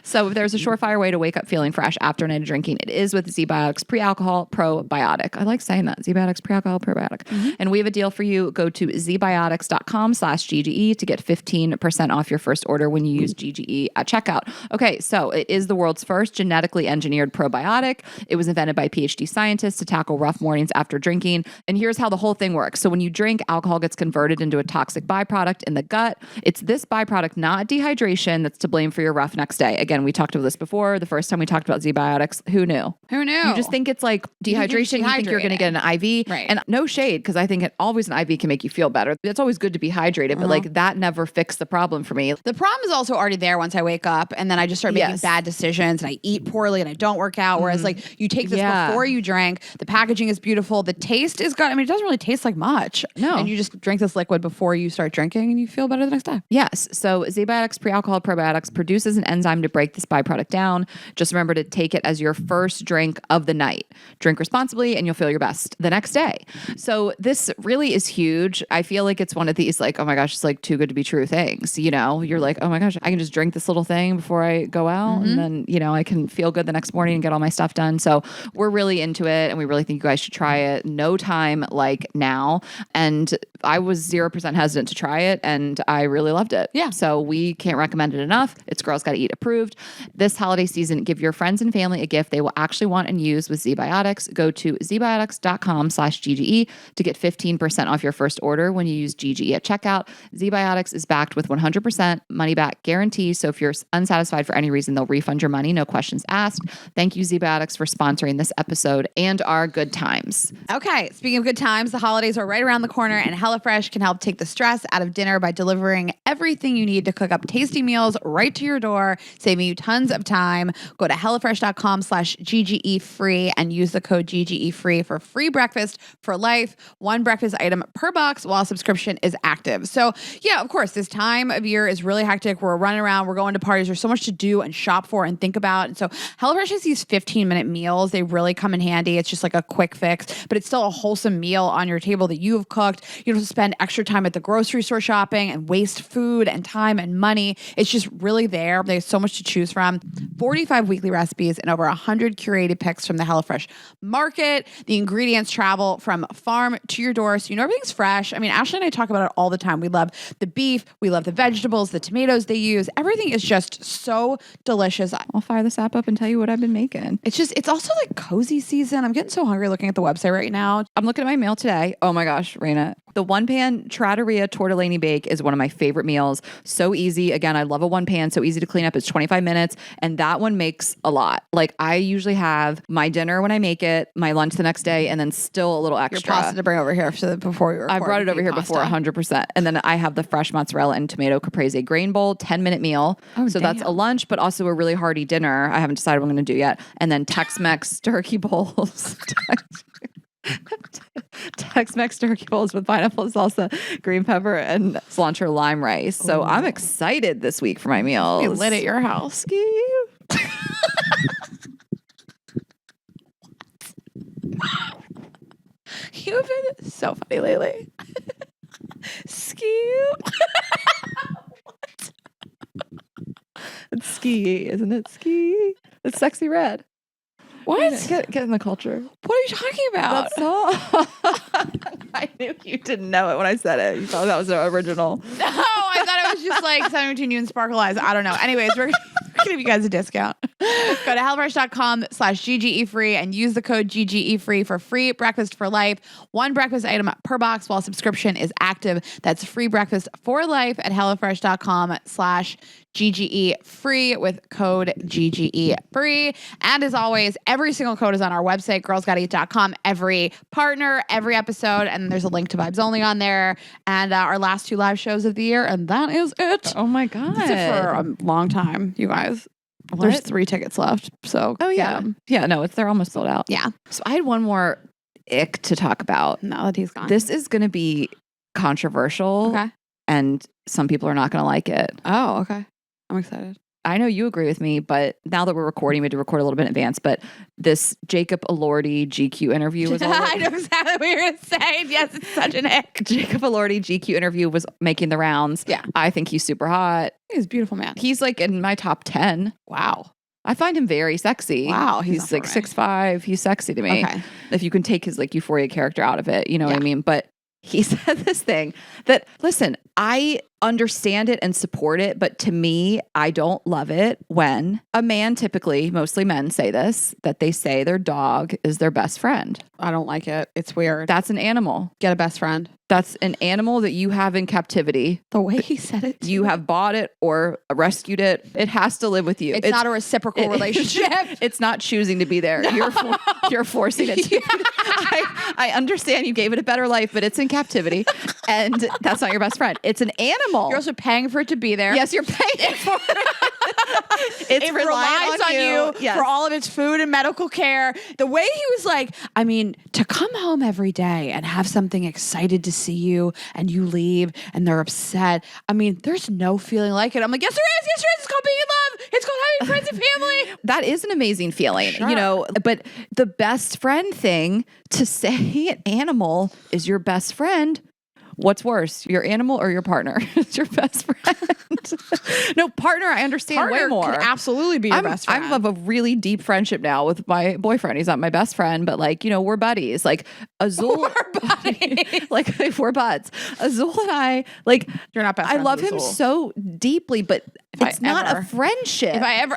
So if there's a surefire way to wake up feeling fresh after a night of drinking, it is with Z-Biotics pre-alcohol probiotic. I like saying that. Z-Biotics pre-alcohol probiotic. And we have a deal for you. Go to zbiotics.com/GGE to get 15% off your first order when you use GGE at checkout. Okay, so it is the world's first genetically engineered probiotic. It was invented by PhD scientists to tackle rough mornings after drinking. And here's how the whole thing works. So when you drink, alcohol gets converted into a toxic byproduct in the gut. It's this byproduct, not dehydration, that's to blame for your rough next day. Again, we talked about this before. The first time we talked about Z-Biotics, who knew? Who knew? You just think it's like dehydration. You think you're going to get an IV. Right. And no shade, because I think always an IV can make you feel better. It's always good to be hydrated, but like that never fixed the problem for me. The problem is also already there once I wake up and then I just start making bad decisions and I eat poorly and I don't work out. Whereas like you take this before you drank, the packaging is beautiful. The taste is good. I mean, it doesn't really taste like much. No. And you just drink this liquid before you start drinking and you feel better the next day. Yes. So Z-Biotics pre-alcohol probiotics produces an enzyme to break this byproduct down. Just remember to take it as your first drink of the night. Drink responsibly and you'll feel your best the next day. So this really is huge. I feel like it's one of these like, oh my gosh, it's like too good to be true things. You know, you're like, oh my gosh, I can just drink this little thing before I go out and then, you know, I can feel good the next morning and get all my stuff done. So we're really into it and we really think you guys should try it. No time like now. And I was 0% hesitant to try it and I really loved it. Yeah. So we can't recommend it enough. It's Girls Gotta Eat approved. This holiday season, give your friends and family a gift they will actually want and use with Z-Biotics. Go to zbiotics.com/GGE to get 15% off your first order when you use GGE at checkout. Z-Biotics is backed with 100% money back guarantee. So if you're unsatisfied for any reason, they'll refund your money. No questions asked. Thank you, Z-Biotics, for sponsoring this episode and our good times. Okay, speaking of good times, the holidays are right around the corner and HelloFresh can help take the stress out of dinner by delivering everything you need to cook up tasty meals right to your door, saving you tons of time. Go to HelloFresh.com/GGE free and use the code GGE free for free breakfast for life. One breakfast item per box while subscription is active. So yeah, of course, this time of year is really hectic. We're running around, we're going to parties. There's so much to do and shop shop for and think about. And so HelloFresh has these 15-minute meals. They really come in handy. It's just like a quick fix, but it's still a wholesome meal on your table that you have cooked. You don't have to spend extra time at the grocery store shopping and waste food and time and money. It's just really there. They have so much to choose from. 45 weekly recipes and over 100 curated picks from the HelloFresh market. The ingredients travel from farm to your door, so you know everything's fresh. I mean, Ashley and I talk about it all the time. We love the beef. We love the vegetables, the tomatoes they use. Everything is just so delicious. I'll fire this app up and tell you what I've been making. It's also like cozy season. I'm getting so hungry looking at the website right now. I'm looking at my meal today. Oh my gosh, Rayna. The one pan Trattoria tortellini bake is one of my favorite meals. So easy. Again, I love a one pan. So easy to clean up. It's 25 minutes. And that one makes a lot. Like I usually have my dinner when I make it, my lunch the next day, and then still a little Your extra. pasta to bring over here so that before we record. I brought it over here pasta. before 100%. And then I have the fresh mozzarella and tomato caprese grain bowl, 10-minute meal. Oh, so that's a lunch, but also a really hearty dinner. I haven't decided what I'm going to do yet. And then Tex-Mex turkey bowls. Tex-Mex turkey bowls with pineapple salsa, green pepper, and cilantro lime rice. So I'm excited this week for my meals. We lit at your house. You have been so funny lately. Skew. It's ski, isn't it? Ski. It's sexy red. What? Get in the culture. What are you talking about? That's all. I knew you didn't know it when I said it. You thought that was original. No, I thought it was just like something between you and Sparkle Eyes. I don't know. Anyways, we're going to give you guys a discount. Go to HelloFresh.com/GGE free and use the code GGE free for free breakfast for life. One breakfast item per box while subscription is active. That's free breakfast for life at HelloFresh.com/GGE free with code GGE free. And as always, every single code is on our website, girlsgottaeat.com. Every partner, every episode, and there's a link to Vibes Only on there. And our last 2 live shows of the year, and that is it. Oh my God. That's it for a long time, you guys. There's 3 tickets left, so Oh get yeah. 'em. Yeah, no, they're almost sold out. Yeah. So I had one more ick to talk about. Now that he's gone. This is going to be controversial. Okay. And some people are not going to like it. Oh, okay. I'm excited. I know you agree with me, but now that we're recording, we had to record a little bit in advance, but this Jacob Elordi GQ interview was I know exactly what you're going to say. Yes, it's such an ick. Jacob Elordi GQ interview was making the rounds. Yeah. I think he's super hot. He's a beautiful man. He's like in my top 10. Wow. I find him very sexy. Wow, he's He's like not for me. 6'5". He's sexy to me. Okay. If you can take his like Euphoria character out of it, you know what I Yeah. mean? But he said this thing that, listen, I understand it and support it, but to me, I don't love it when a man, typically, mostly men say this, that they say their dog is their best friend. I don't like it. It's weird. That's an animal. Get a best friend. That's an animal that you have in captivity. The way he said it. You have bought it or rescued it. It has to live with you. It's not a reciprocal relationship. It's not choosing to be there. You're forcing it to be. I understand you gave it a better life, but it's in captivity, and that's not your best friend. It's an animal. You're also paying for it to be there. Yes, you're paying for it. It's It relying relies on you Yes. for all of its food and medical care. The way he was like, I mean, to come home every day and have something excited to see you and you leave and they're upset. I mean, there's no feeling like it. I'm like, yes, there is. Yes, there is. It's called being in love. It's called having friends and family. That is an amazing feeling, Sure. you know, but the best friend thing, to say an animal is your best friend, what's worse, your animal or your partner? It's your best friend. No, partner, I understand Partner way more. can absolutely be your best friend. I have a really deep friendship now with my boyfriend. He's not my best friend, but like, you know, we're buddies. Like Azul, We're buddies. like we're buds. Azul and I, like, You're not best I friends love with him Azul. so deeply, but I it's not ever- a friendship. If I ever.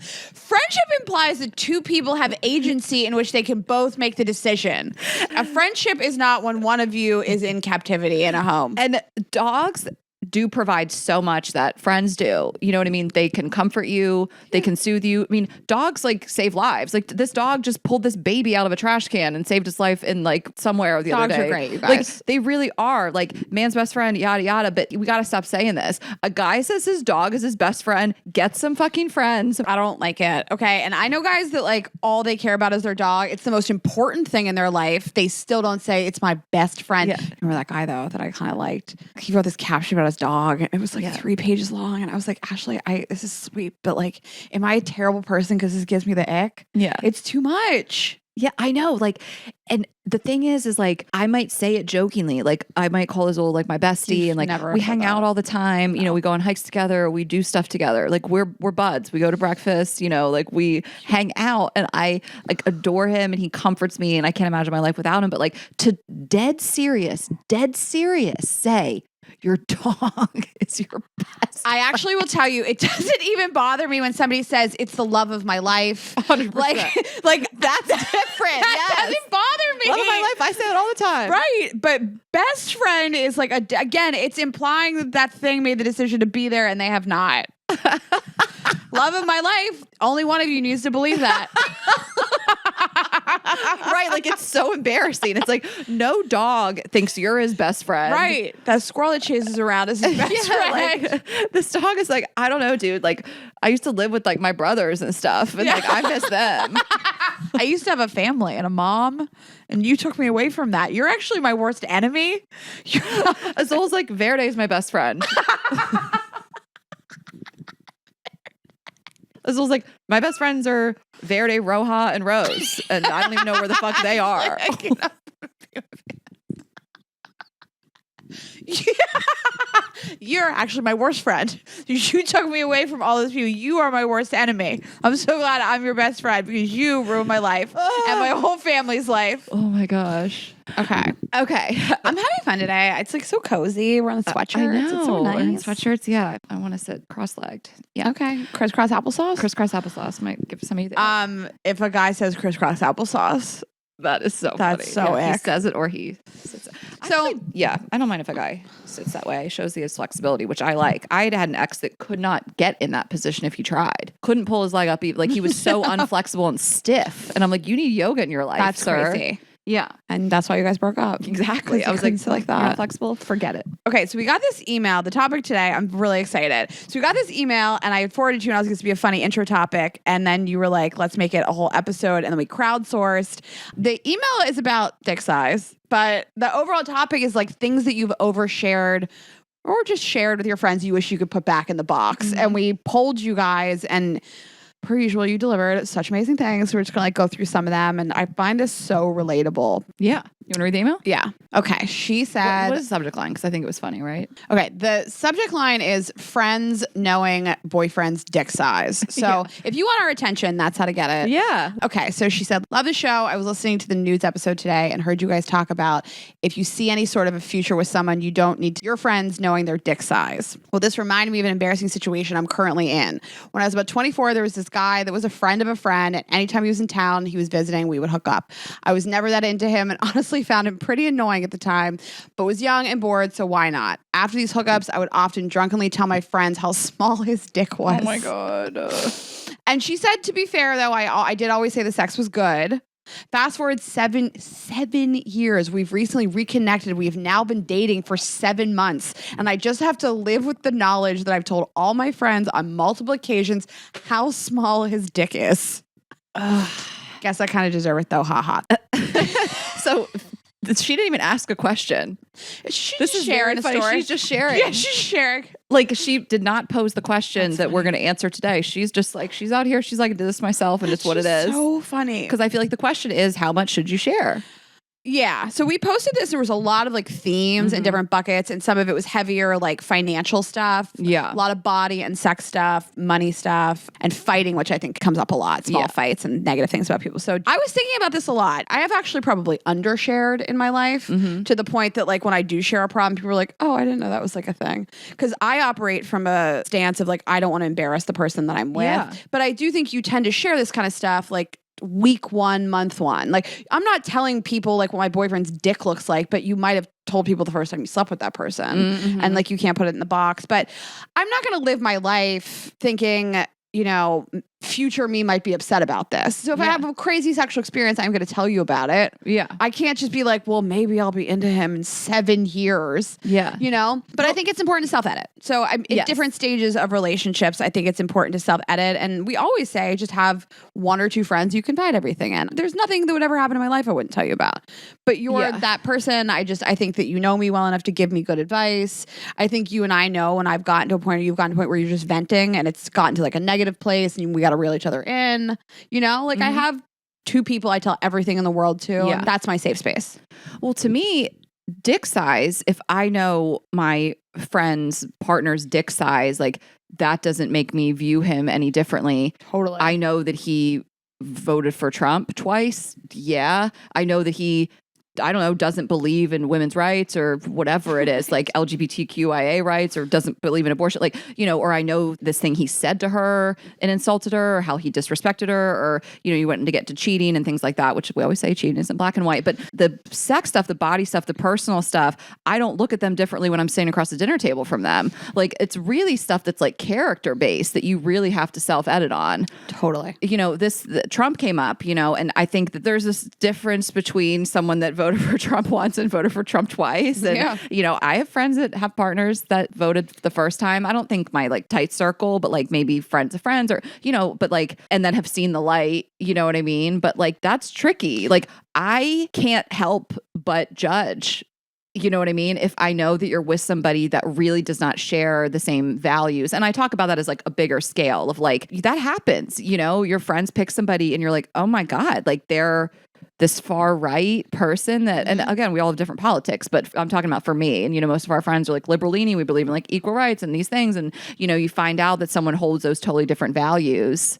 Friendship implies that 2 people have agency in which they can both make the decision. A friendship is not when one of you is in captivity in a home. And dogs do provide so much that friends do. You know what I mean? They can comfort you. They can soothe you. I mean, dogs like save lives. Like this dog just pulled this baby out of a trash can and saved his life in like somewhere the other Dogs day. are great, you Like guys. they really are like man's best friend, yada, yada. But we got to stop saying this. A guy says his dog is his best friend. Get some fucking friends. I don't like it. Okay. And I know guys that like all they care about is their dog. It's the most important thing in their life. They still don't say it's my best friend. Yeah. Remember that guy though that I kind of liked? He wrote this caption about his dog. It was like 3 pages long. And I was like, Ashley, this is sweet, but like, am I a terrible person because this gives me the ick? Yeah. It's too much. Yeah, I know. Like, and the thing is like, I might say it jokingly. Like, I might call Azul like my bestie, You've and like never we said hang that. out all the time. You know, we go on hikes together. We do stuff together. Like, we're buds. We go to breakfast. You know, like we hang out, and I like adore him, and he comforts me, and I can't imagine my life without him. But like, to dead serious, say your dog is your best. I actually will tell you, it doesn't even bother me when somebody says it's the love of my life. 100%. Like that's different. That doesn't bother me. Love of my life. I say it all the time. Right. But best friend is like, again, it's implying that that thing made the decision to be there and they have not. Love of my life. Only one of you needs to believe that. Right. Like, it's so embarrassing. It's like, no dog thinks you're his best friend. Right. That squirrel that chases around is his best friend. Like, this dog is like, I don't know, dude. Like, I used to live with like my brothers and stuff, and like I miss them. I used to have a family and a mom, and you took me away from that. You're actually my worst enemy. Azul's like, Verde's my best friend. Azul's like, my best friends are Verde, Roja, and Rose, and I don't even know where the fuck they are. You're actually my worst friend. You took me away from all those people. You are my worst enemy. I'm so glad I'm your best friend because you ruined my life and my whole family's life. Oh my gosh. Okay. I'm having fun today. It's like so cozy. We're on the sweatshirts. I know. It's so We're in nice. sweatshirts. Yeah. I want to sit cross-legged. Yeah. Okay. Crisscross applesauce? Crisscross applesauce might give some of you the If a guy says crisscross applesauce, that is so that's funny. so Yeah, he ick. says it or he sits it. Actually, yeah, I don't mind if a guy sits that way. It shows his flexibility, which I like. I had an ex that could not get in that position if he tried. Couldn't pull his leg up. Like, he was so unflexible and stiff. And I'm like, you need yoga in your life, That's sir. crazy. Yeah, And that's why you guys broke up. exactly. I was like, sit like you're that. not flexible? Forget it. Okay, so we got this email. The topic today, I'm really excited. So we got this email, and I had forwarded to you, and I was going to be a funny intro topic. And then you were like, let's make it a whole episode. And then we crowdsourced. The email is about dick size, but the overall topic is like things that you've overshared or just shared with your friends you wish you could put back in the box. And we polled you guys, and per usual, you delivered such amazing things. So we're just going to like go through some of them. And I find this so relatable. Yeah. You want to read the email? Yeah. Okay. She said, What is the subject line? Because I think it was funny, right? okay, the subject line is friends knowing boyfriend's dick size. So Yeah. if you want our attention, that's how to get it. Yeah. Okay, so she said, love the show. I was listening to the news episode today and heard you guys talk about if you see any sort of a future with someone, you don't need your friends knowing their dick size. Well, this reminded me of an embarrassing situation I'm currently in. When I was about 24, there was this guy that was a friend of a friend, and anytime he was in town, he was visiting, we would hook up. I was never that into him and honestly found him pretty annoying at the time, but was young and bored, so why not? After these hookups, I would often drunkenly tell my friends how small his dick was. Oh my God. And she said, to be fair, though, I did always say the sex was good. Fast forward seven years. We've recently reconnected. We've now been dating for 7 months. And I just have to live with the knowledge that I've told all my friends on multiple occasions how small his dick is. Guess I kind of deserve it, though. Ha ha. So she didn't even ask a question. She's This is sharing very a funny. story. She's just sharing. Yeah, she's sharing. Like, she did not pose the question that we're going to answer today. She's just like, she's out here. She's like, I did this myself, and it's what it is. So funny. Because I feel like the question is, how much should you share? Yeah. So we posted this. There was a lot of like themes and different buckets, and some of it was heavier, like financial stuff. Yeah. A lot of body and sex stuff, money stuff, and fighting, which I think comes up a lot. Small fights and negative things about people. So I was thinking about this a lot. I have actually probably undershared in my life to the point that like when I do share a problem, people are like, oh, I didn't know that was like a thing. Because I operate from a stance of like, I don't want to embarrass the person that I'm with. Yeah. But I do think you tend to share this kind of stuff like week 1, month 1. Like, I'm not telling people like what my boyfriend's dick looks like, but you might have told people the first time you slept with that person and like you can't put it in the box. But I'm not going to live my life thinking, you know, future me might be upset about this. So if I have a crazy sexual experience, I'm going to tell you about it. Yeah. I can't just be like, well, maybe I'll be into him in 7 years. Yeah. You know? But I think it's important to self-edit. So in different stages of relationships, I think it's important to self-edit. And we always say just have 1 or 2 friends you confide everything in. There's nothing that would ever happen in my life I wouldn't tell you about. But you're that person. I think that you know me well enough to give me good advice. I think you and I know when I've gotten to a point or you've gotten to a point where you're just venting and it's gotten to like a negative place and we got to reel each other in, you know, like I have 2 people I tell everything in the world to. And that's my safe space. Well, to me, dick size, if I know my friend's partner's dick size, like that doesn't make me view him any differently. Totally. I know that he voted for Trump twice. Yeah. I know that he, I don't know, doesn't believe in women's rights or whatever it is, like LGBTQIA rights, or doesn't believe in abortion, like, you know, or I know this thing he said to her and insulted her, or how he disrespected her, or, you know, you went to get to cheating and things like that, which we always say cheating isn't black and white, but the sex stuff, the body stuff, the personal stuff, I don't look at them differently when I'm sitting across the dinner table from them. Like, it's really stuff that's like character based that you really have to self-edit on. Totally. You know, Trump came up, you know, and I think that there's this difference between someone that voted for Trump once and voted for Trump twice. And, you know, I have friends that have partners that voted the first time. I don't think my like tight circle, but like maybe friends of friends, or, you know, but like, and then have seen the light, you know what I mean? But like, that's tricky. Like, I can't help but judge. You know what I mean? If I know that you're with somebody that really does not share the same values. And I talk about that as like a bigger scale of like, that happens, you know, your friends pick somebody and you're like, oh my God, like they're this far right person that, and again, we all have different politics, but I'm talking about for me, and, you know, most of our friends are like liberal leaning. We believe in like equal rights and these things. And, you know, you find out that someone holds those totally different values.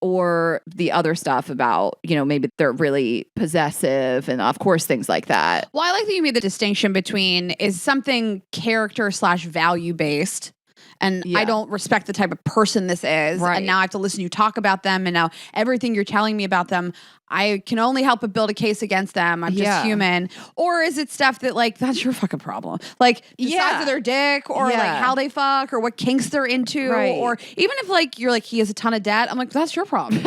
Or the other stuff about, you know, maybe they're really possessive and of course things like that. Well, I like that you made the distinction between is something character/value based. And I don't respect the type of person this is. Right. And now I have to listen to you talk about them. And now everything you're telling me about them, I can only help but build a case against them. I'm just human. Or is it stuff that like, that's your fucking problem? Like the size of their dick, or like how they fuck, or what kinks they're into. Right. Or even if like, you're like, he has a ton of debt. I'm like, that's your problem.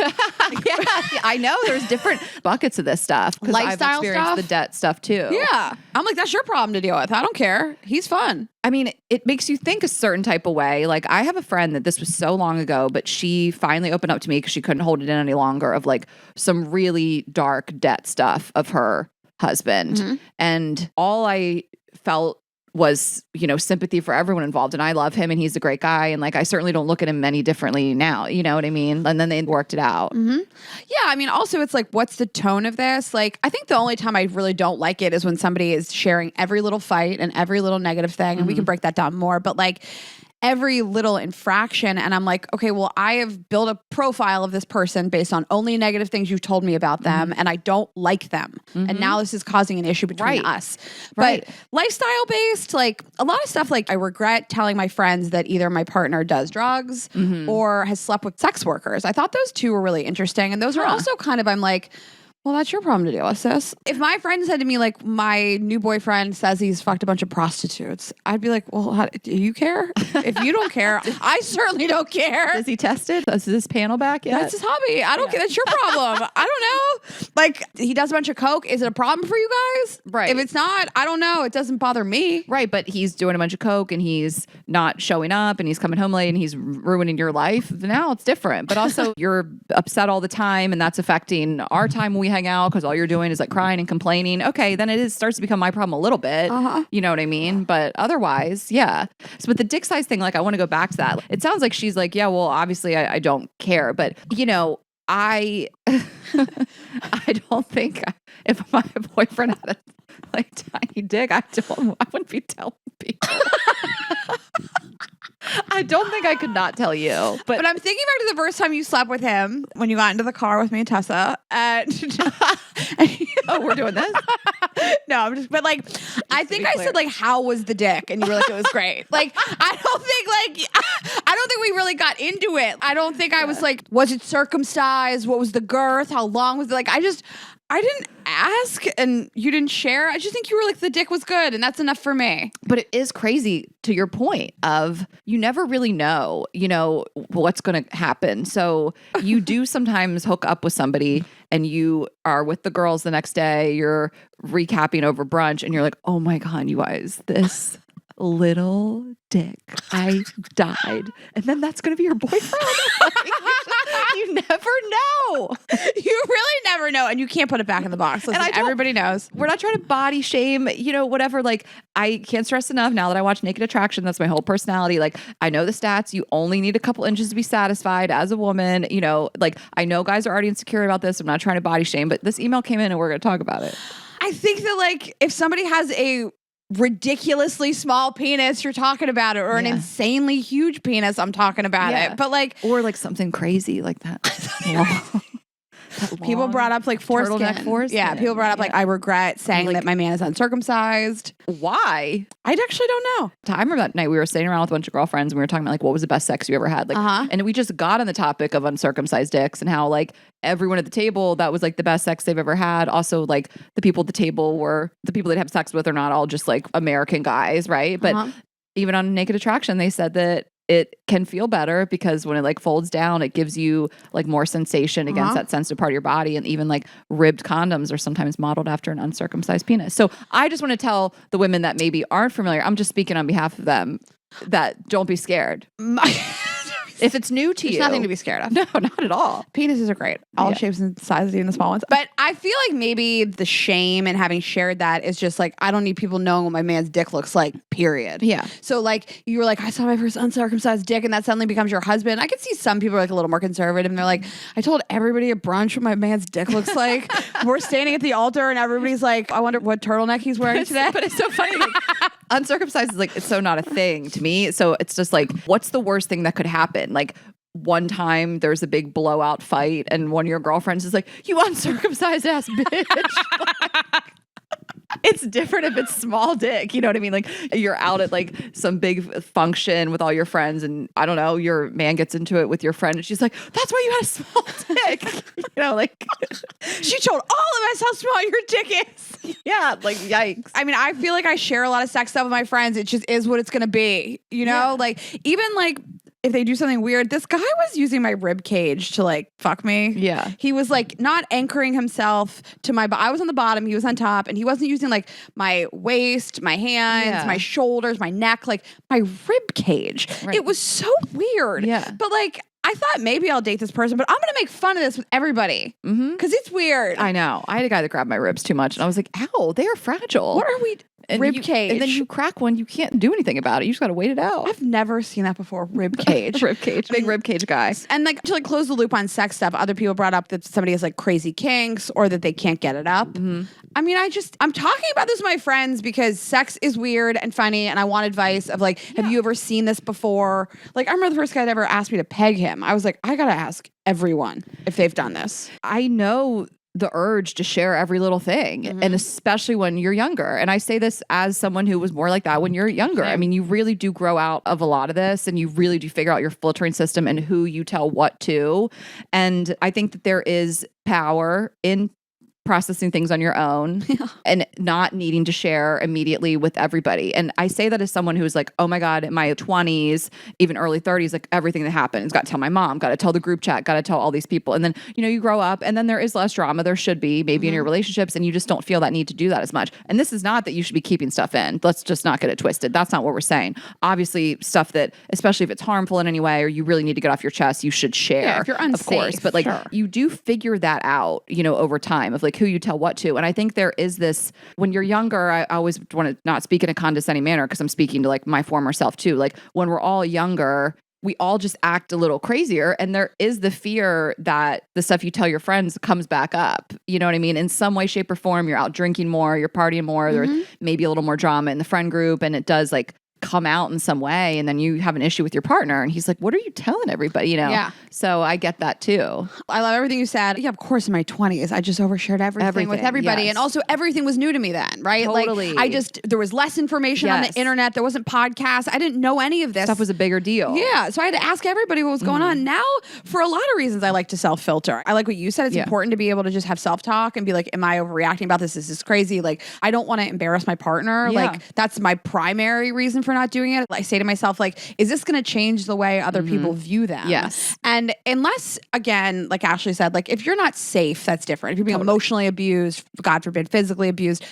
I know there's different buckets of this stuff. Lifestyle I've experienced stuff. the debt stuff too. Yeah. I'm like, that's your problem to deal with. I don't care. He's fun. I mean, it makes you think a certain type of way. Like, I have a friend that this was so long ago, but she finally opened up to me because she couldn't hold it in any longer, of like some really dark debt stuff of her husband. Mm-hmm. And all I felt was, you know, sympathy for everyone involved. And I love him and he's a great guy. And like, I certainly don't look at him any differently now. You know what I mean? And then they worked it out. Mm-hmm. Yeah. I mean, also it's like, what's the tone of this? Like, I think the only time I really don't like it is when somebody is sharing every little fight and every little negative thing. And we can break that down more, but like every little infraction. And I'm like, okay, well, I have built a profile of this person based on only negative things you've told me about them. And I don't like them. And now this is causing an issue between us. But lifestyle based, like a lot of stuff, like I regret telling my friends that either my partner does drugs or has slept with sex workers. I thought those 2 were really interesting. And those are also kind of, I'm like, well, that's your problem to deal with, sis. If my friend said to me, like, my new boyfriend says he's fucked a bunch of prostitutes, I'd be like, well, do you care? If you don't care, I certainly don't care. Is he tested? Is this panel back yet? That's his hobby. I don't care. That's your problem. I don't know. Like, he does a bunch of coke. Is it a problem for you guys? Right. If it's not, I don't know. It doesn't bother me. Right, but he's doing a bunch of coke and he's not showing up and he's coming home late and he's ruining your life. Now it's different. But also you're upset all the time and that's affecting our time when we hang out because all you're doing is like crying and complaining. Okay, then it starts to become my problem a little bit. You know what I mean? But otherwise, yeah. So with the dick size thing, like I want to go back to that. It sounds like she's like, yeah, well, obviously I don't care. But, you know, I don't think if my boyfriend had a like tiny dick, I wouldn't be telling people. I don't think I could not tell you. But I'm thinking back to the first time you slept with him when you got into the car with me and Tessa. Oh, we're doing this? No, I'm just, but like, I think I said like, how was the dick? And you were like, it was great. Like, I don't think we really got into it. I don't think I was like, was it circumcised? What was the girth? How long was it? Like, I didn't ask and you didn't share. I just think you were like, the dick was good and that's enough for me. But it is crazy to your point of you never really know, what's going to happen. So you do sometimes hook up with somebody and you are with the girls the next day, you're recapping over brunch and you're like, oh my God, you guys, this little dick, I died. And then that's going to be your boyfriend. You never know. You really never know. And you can't put it back in the box. Listen, everybody knows. We're not trying to body shame, whatever. Like, I can't stress enough now that I watch Naked Attraction. That's my whole personality. Like, I know the stats. You only need a couple inches to be satisfied as a woman. Like, I know guys are already insecure about this. I'm not trying to body shame, but this email came in and we're going to talk about it. I think that, like, if somebody has a ridiculously small penis, you're talking about it, or an insanely huge penis, I'm talking about it. But like, or like something crazy like that. People brought up like foreskin. Turtleneck foreskin. Yeah, people brought up like, I regret saying that my man is uncircumcised. Why? I actually don't know. I remember that night we were sitting around with a bunch of girlfriends and we were talking about like what was the best sex you ever had, like, and we just got on the topic of uncircumcised dicks and how like everyone at the table that was like the best sex they've ever had. Also, like the people at the table were the people they'd have sex with are not all just like American guys, right? But even on Naked Attraction, they said that it can feel better because when it like folds down, it gives you like more sensation against that sensitive part of your body. And even like ribbed condoms are sometimes modeled after an uncircumcised penis. So I just want to tell the women that maybe aren't familiar, I'm just speaking on behalf of them, that don't be scared. If it's new to you. There's nothing to be scared of. No, not at all. Penises are great. All shapes and sizes, even the small ones. But I feel like maybe the shame in having shared that is just like, I don't need people knowing what my man's dick looks like, period. Yeah. So like, you were like, I saw my first uncircumcised dick and that suddenly becomes your husband. I could see some people are like a little more conservative and they're like, I told everybody at brunch what my man's dick looks like. We're standing at the altar and everybody's like, I wonder what turtleneck he's wearing today. But it's so funny. Like, uncircumcised is like, it's so not a thing to me. So it's just like, what's the worst thing that could happen? Like, one time there's a big blowout fight and one of your girlfriends is like, you uncircumcised ass bitch. It's different if it's small dick. You know what I mean? Like you're out at like some big function with all your friends and I don't know, your man gets into it with your friend and she's like, that's why you had a small dick. Like she told all of us how small your dick is. Yeah, like yikes. I mean, I feel like I share a lot of sex stuff with my friends. It just is what it's going to be, Like even like if they do something weird, this guy was using my rib cage to like fuck me. Yeah. He was like not anchoring himself to my I was on the bottom, he was on top, and he wasn't using like my waist, my hands, my shoulders, my neck, like my rib cage. Right. It was so weird. Yeah. But like I thought maybe I'll date this person, but I'm going to make fun of this with everybody because it's weird. I know. I had a guy that grabbed my ribs too much and I was like, ow, they are fragile. What are we... rib cage. And then you crack one, you can't do anything about it. You just got to wait it out. I've never seen that before. Rib cage. Rib cage. Big rib cage guy. And like to like close the loop on sex stuff, other people brought up that somebody has like crazy kinks or that they can't get it up. I mean, I'm talking about this with my friends because sex is weird and funny and I want advice of like, have you ever seen this before? Like I remember the first guy that ever asked me to peg him. I was like, I got to ask everyone if they've done this. I know the urge to share every little thing, and especially when you're younger. And I say this as someone who was more like that when you're younger. I mean, you really do grow out of a lot of this and you really do figure out your filtering system and who you tell what to. And I think that there is power in processing things on your own and not needing to share immediately with everybody. And I say that as someone who's like, oh my God, in my 20s, even early 30s, like everything that happens, got to tell my mom, got to tell the group chat, got to tell all these people. And then, you grow up and then there is less drama. There should be maybe in your relationships and you just don't feel that need to do that as much. And this is not that you should be keeping stuff in. Let's just not get it twisted. That's not what we're saying. Obviously stuff that, especially if it's harmful in any way or you really need to get off your chest, you should share. Yeah, if you're unsafe, of course. But like you do figure that out, over time of like who you tell what to. And I think there is this, when you're younger, I always want to not speak in a condescending manner because I'm speaking to like my former self too. Like when we're all younger, we all just act a little crazier. And there is the fear that the stuff you tell your friends comes back up. You know what I mean? In some way, shape or form, you're out drinking more, you're partying more, there's maybe a little more drama in the friend group. And it does like come out in some way, and then you have an issue with your partner and he's like, what are you telling everybody, Yeah. So I get that too. I love everything you said. Yeah, of course, in my 20s, I just overshared everything with everybody. Yes. And also everything was new to me then, right? Totally. Like there was less information on the internet. There wasn't podcasts. I didn't know any of this. Stuff was a bigger deal. Yeah. So I had to ask everybody what was going on. Now, for a lot of reasons, I like to self-filter. I like what you said. It's important to be able to just have self-talk and be like, am I overreacting about this? Is this crazy? Like, I don't want to embarrass my partner. Yeah. Like, that's my primary reason for not doing it. I say to myself, like, is this going to change the way other people view them? Yes. And unless, again, like Ashley said, like, if you're not safe, that's different. If you're being emotionally abused, God forbid, physically abused,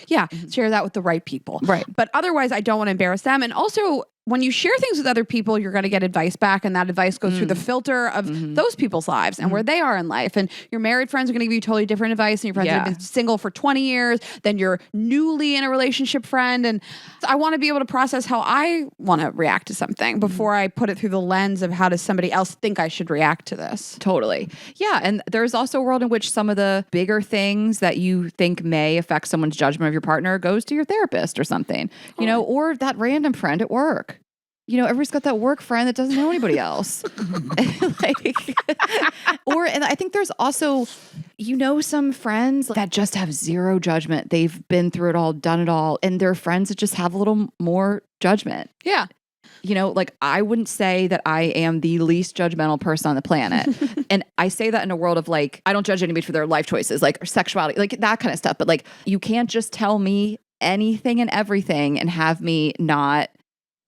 share that with the right people. Right. But otherwise, I don't want to embarrass them. And also, when you share things with other people, you're going to get advice back, and that advice goes through the filter of those people's lives and where they are in life. And your married friends are going to give you totally different advice, and your friends that have been single for 20 years than your newly in a relationship friend. And I want to be able to process how I want to react to something before I put it through the lens of how does somebody else think I should react to this. Totally. Yeah. And there's also a world in which some of the bigger things that you think may affect someone's judgment of your partner goes to your therapist or something, or that random friend at work. Everybody's got that work friend that doesn't know anybody else. And I think there's also, some friends that just have zero judgment. They've been through it all, done it all. And they're friends that just have a little more judgment. Yeah. I wouldn't say that I am the least judgmental person on the planet. And I say that in a world of I don't judge anybody for their life choices, or sexuality, that kind of stuff. But you can't just tell me anything and everything and have me not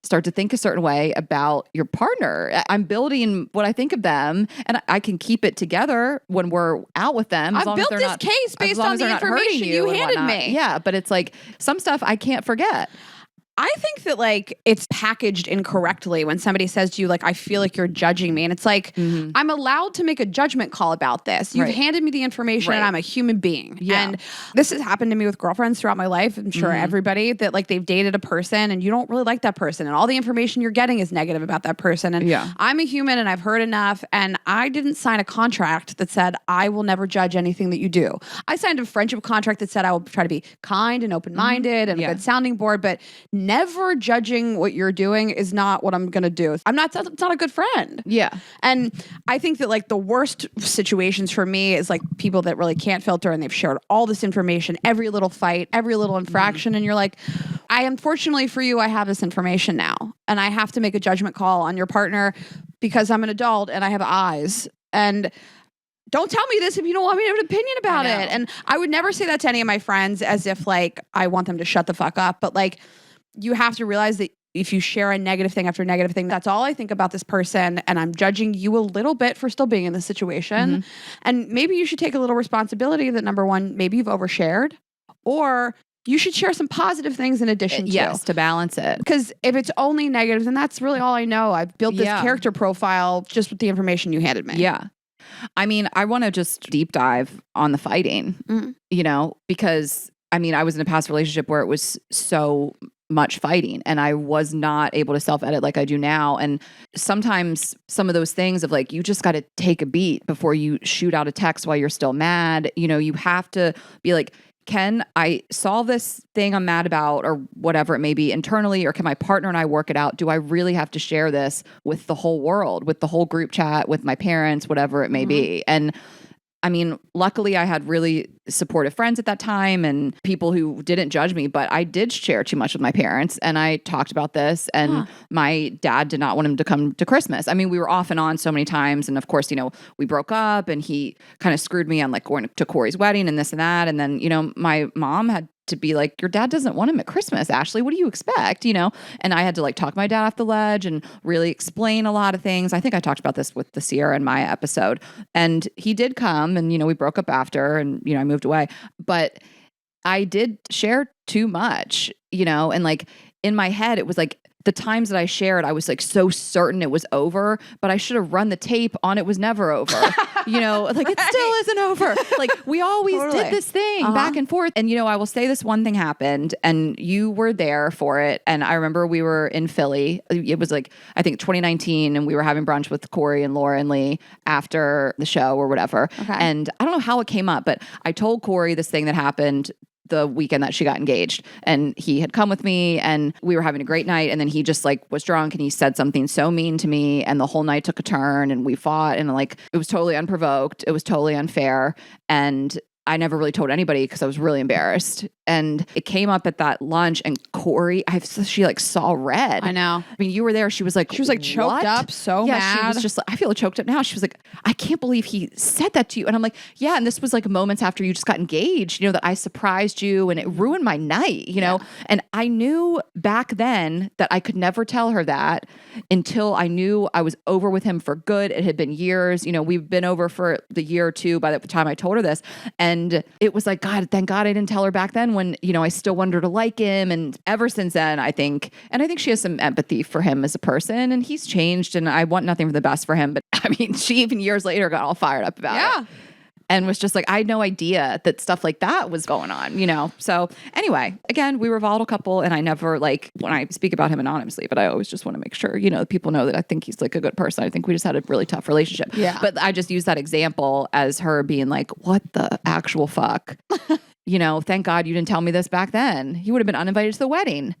start to think a certain way about your partner. I'm building what I think of them, and I can keep it together when we're out with them. I've built this case based on the information you handed me. Yeah, but it's some stuff I can't forget. I think that it's packaged incorrectly when somebody says to you, I feel like you're judging me. And it's I'm allowed to make a judgment call about this. You've handed me the information and I'm a human being. Yeah. And this has happened to me with girlfriends throughout my life. I'm sure everybody that they've dated a person and you don't really like that person. And all the information you're getting is negative about that person. And I'm a human and I've heard enough. And I didn't sign a contract that said, I will never judge anything that you do. I signed a friendship contract that said I will try to be kind and open-minded and a good sounding board, but never judging what you're doing is not what I'm going to do. It's not a good friend. Yeah. And I think that the worst situations for me is people that really can't filter and they've shared all this information, every little fight, every little infraction. And you're unfortunately for you, I have this information now and I have to make a judgment call on your partner because I'm an adult and I have eyes. And don't tell me this if you don't want me to have an opinion about it. And I would never say that to any of my friends as if I want them to shut the fuck up. But you have to realize that if you share a negative thing after negative thing, that's all I think about this person. And I'm judging you a little bit for still being in this situation. And maybe you should take a little responsibility that number one, maybe you've overshared, or you should share some positive things in addition to. Yes, to balance it. Because if it's only negative, then that's really all I know. I've built this character profile just with the information you handed me. Yeah. I mean, I want to just deep dive on the fighting, because I was in a past relationship where it was so much fighting and I was not able to self-edit like I do now. And sometimes some of those things of you just got to take a beat before you shoot out a text while you're still mad. You have to be can I solve this thing I'm mad about or whatever it may be internally, or can my partner and I work it out? Do I really have to share this with the whole world, with the whole group chat, with my parents, whatever it may be? And luckily I had really supportive friends at that time and people who didn't judge me, but I did share too much with my parents and I talked about this and my dad did not want him to come to Christmas. We were off and on so many times. And of course, we broke up and he kind of screwed me on going to Corey's wedding and this and that. And then, my mom had to be your dad doesn't want him at Christmas, Ashley. What do you expect? And I had to talk my dad off the ledge and really explain a lot of things. I think I talked about this with the Sierra and Maya episode. And he did come and, we broke up after and, I moved away. But I did share too much, and in my head, it was the times that I shared, I was so certain it was over, but I should have run the tape on it was never over. It still isn't over. We always did this thing back and forth. And, I will say this one thing happened and you were there for it. And I remember we were in Philly. It was I think 2019 and we were having brunch with Corey and Laura and Lee after the show or whatever. Okay. And I don't know how it came up, but I told Corey this thing that happened the weekend that she got engaged, and he had come with me and we were having a great night, and then he just like was drunk and he said something so mean to me, and the whole night took a turn and we fought, and like it was totally unprovoked, it was totally unfair, and I never really told anybody because I was really embarrassed. And it came up at that lunch, and Corey, she like saw red. I know. I mean, you were there. She was like choked "What?" up, so yeah, mad. She was just like, I feel choked up now. She was like, I can't believe he said that to you. And I'm like, yeah. And this was like moments after you just got engaged, that I surprised you and it ruined my night, know? And I knew back then that I could never tell her that until I knew I was over with him for good. It had been years, we've been over for the year or two by the time I told her this. And it was like, God, thank God I didn't tell her back then when, I still wanted her to like him. And ever since then, I think she has some empathy for him as a person, and he's changed, and I want nothing for the best for him. But I mean, she even years later got all fired up about it. And was just like, I had no idea that stuff like that was going on, So anyway, again, we were a volatile couple, and I never when I speak about him anonymously, but I always just want to make sure, people know that I think he's like a good person. I think we just had a really tough relationship. Yeah. But I just use that example as her being like, what the actual fuck? Thank God you didn't tell me this back then. He would have been uninvited to the wedding.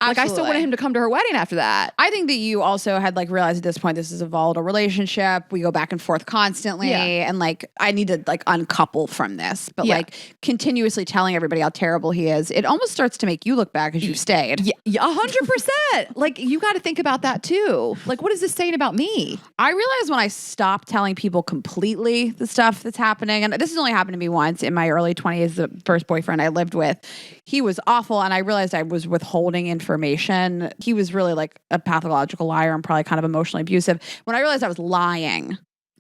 Like, I still wanted him to come to her wedding after that. I think that you also had realized at this point, this is a volatile relationship. We go back and forth constantly. Yeah. And I need to uncouple from this. But continuously telling everybody how terrible he is, it almost starts to make you look bad because you stayed. Yeah, 100%. You got to think about that too. What is this saying about me? I realized when I stopped telling people completely the stuff that's happening, and this has only happened to me once in my early 20s, the first boyfriend I lived with, he was awful. And I realized I was withholding information. He was really a pathological liar and probably kind of emotionally abusive. When I realized I was lying,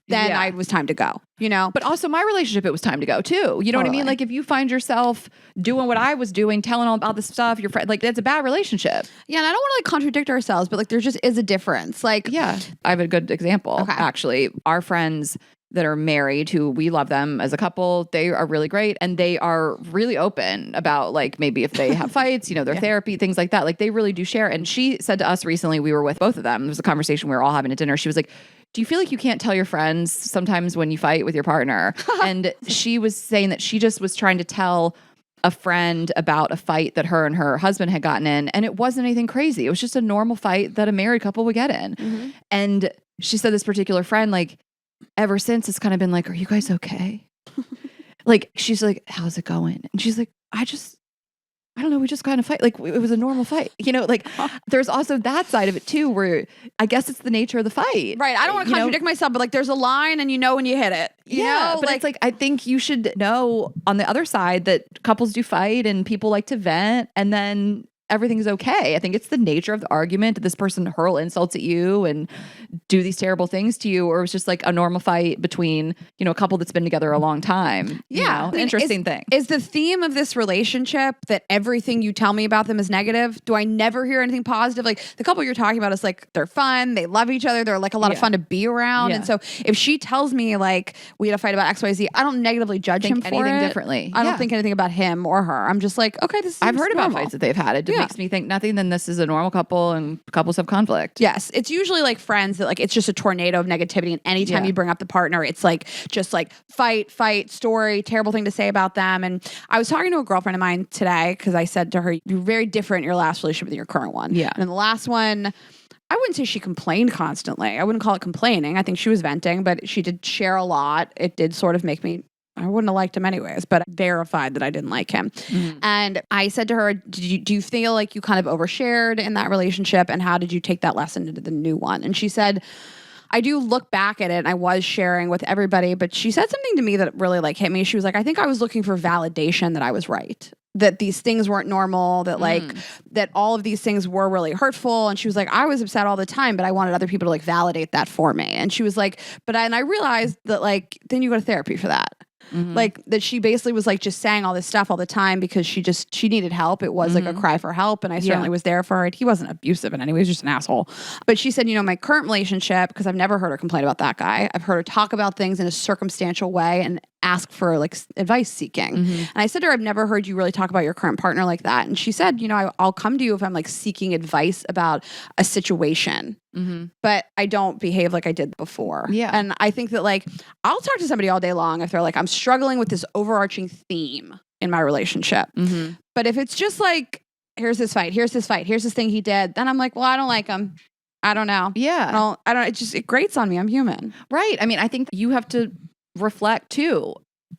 then it was time to go, But also my relationship, it was time to go too. You know what I mean? If you find yourself doing what I was doing, telling all about this stuff, your friend, that's a bad relationship. Yeah. And I don't want to contradict ourselves, but there just is a difference. Yeah, I have a good example. Okay. Actually, our friends that are married, who we love them as a couple, they are really great. And they are really open about maybe if they have fights, their therapy, things like that. They really do share. And she said to us recently, we were with both of them. There was a conversation we were all having at dinner. She was like, do you feel like you can't tell your friends sometimes when you fight with your partner? And she was saying that she just was trying to tell a friend about a fight that her and her husband had gotten in. And it wasn't anything crazy. It was just a normal fight that a married couple would get in. Mm-hmm. And she said this particular friend, ever since, it's kind of been are you guys okay? She's like, how's it going? And she's like, I don't know. We just kind of fight. It was a normal fight. There's also that side of it too, where I guess it's the nature of the fight. Right. I don't want to contradict myself, but there's a line and when you hit it. You know? But it's I think you should know on the other side that couples do fight and people like to vent, and then everything's okay. I think it's the nature of the argument. Did this person hurl insults at you and do these terrible things to you? Or it was just a normal fight between, a couple that's been together a long time. Yeah. Interesting thing. Is the theme of this relationship that everything you tell me about them is negative? Do I never hear anything positive? The couple you're talking about is they're fun. They love each other. They're a lot of fun to be around. Yeah. And so if she tells me we had a fight about XYZ, I don't negatively judge him for anything it. differently. I don't think anything about him or her. I'm just okay, this is I've heard normal. about fights that they've had. It makes me think nothing than this is a normal couple, and couples have conflict. Yes. It's usually friends that it's just a tornado of negativity. And anytime you bring up the partner, it's just fight, story, terrible thing to say about them. And I was talking to a girlfriend of mine today because I said to her, you're very different in your last relationship than your current one. Yeah. And in the last one, I wouldn't say she complained constantly. I wouldn't call it complaining. I think she was venting, but she did share a lot. It did sort of make me, I wouldn't have liked him anyways, but verified that I didn't like him. Mm-hmm. And I said to her, do you feel like you kind of overshared in that relationship? And how did you take that lesson into the new one? And she said, I do look back at it, and I was sharing with everybody, but she said something to me that really hit me. She was like, I think I was looking for validation that I was right, that these things weren't normal, that that all of these things were really hurtful. And she was like, I was upset all the time, but I wanted other people to validate that for me. And she was like, and I realized that then you go to therapy for that. Mm-hmm. That she basically was just saying all this stuff all the time because she needed help. It was a cry for help, and I certainly was there for her. He wasn't abusive in any way, he was just an asshole. But she said, my current relationship, because I've never heard her complain about that guy, I've heard her talk about things in a circumstantial way and ask for advice seeking. Mm-hmm. And I said to her, I've never heard you really talk about your current partner like that. And she said, I'll come to you if I'm seeking advice about a situation. Mm-hmm. But I don't behave like I did before. Yeah. And I think that I'll talk to somebody all day long if they're I'm struggling with this overarching theme in my relationship. Mm-hmm. But if it's just like, here's this fight, here's this fight, here's this thing he did, then I'm like, well, I don't like him. I don't know. Yeah. I don't, it grates on me. I'm human. Right. I mean, I think you have to reflect too.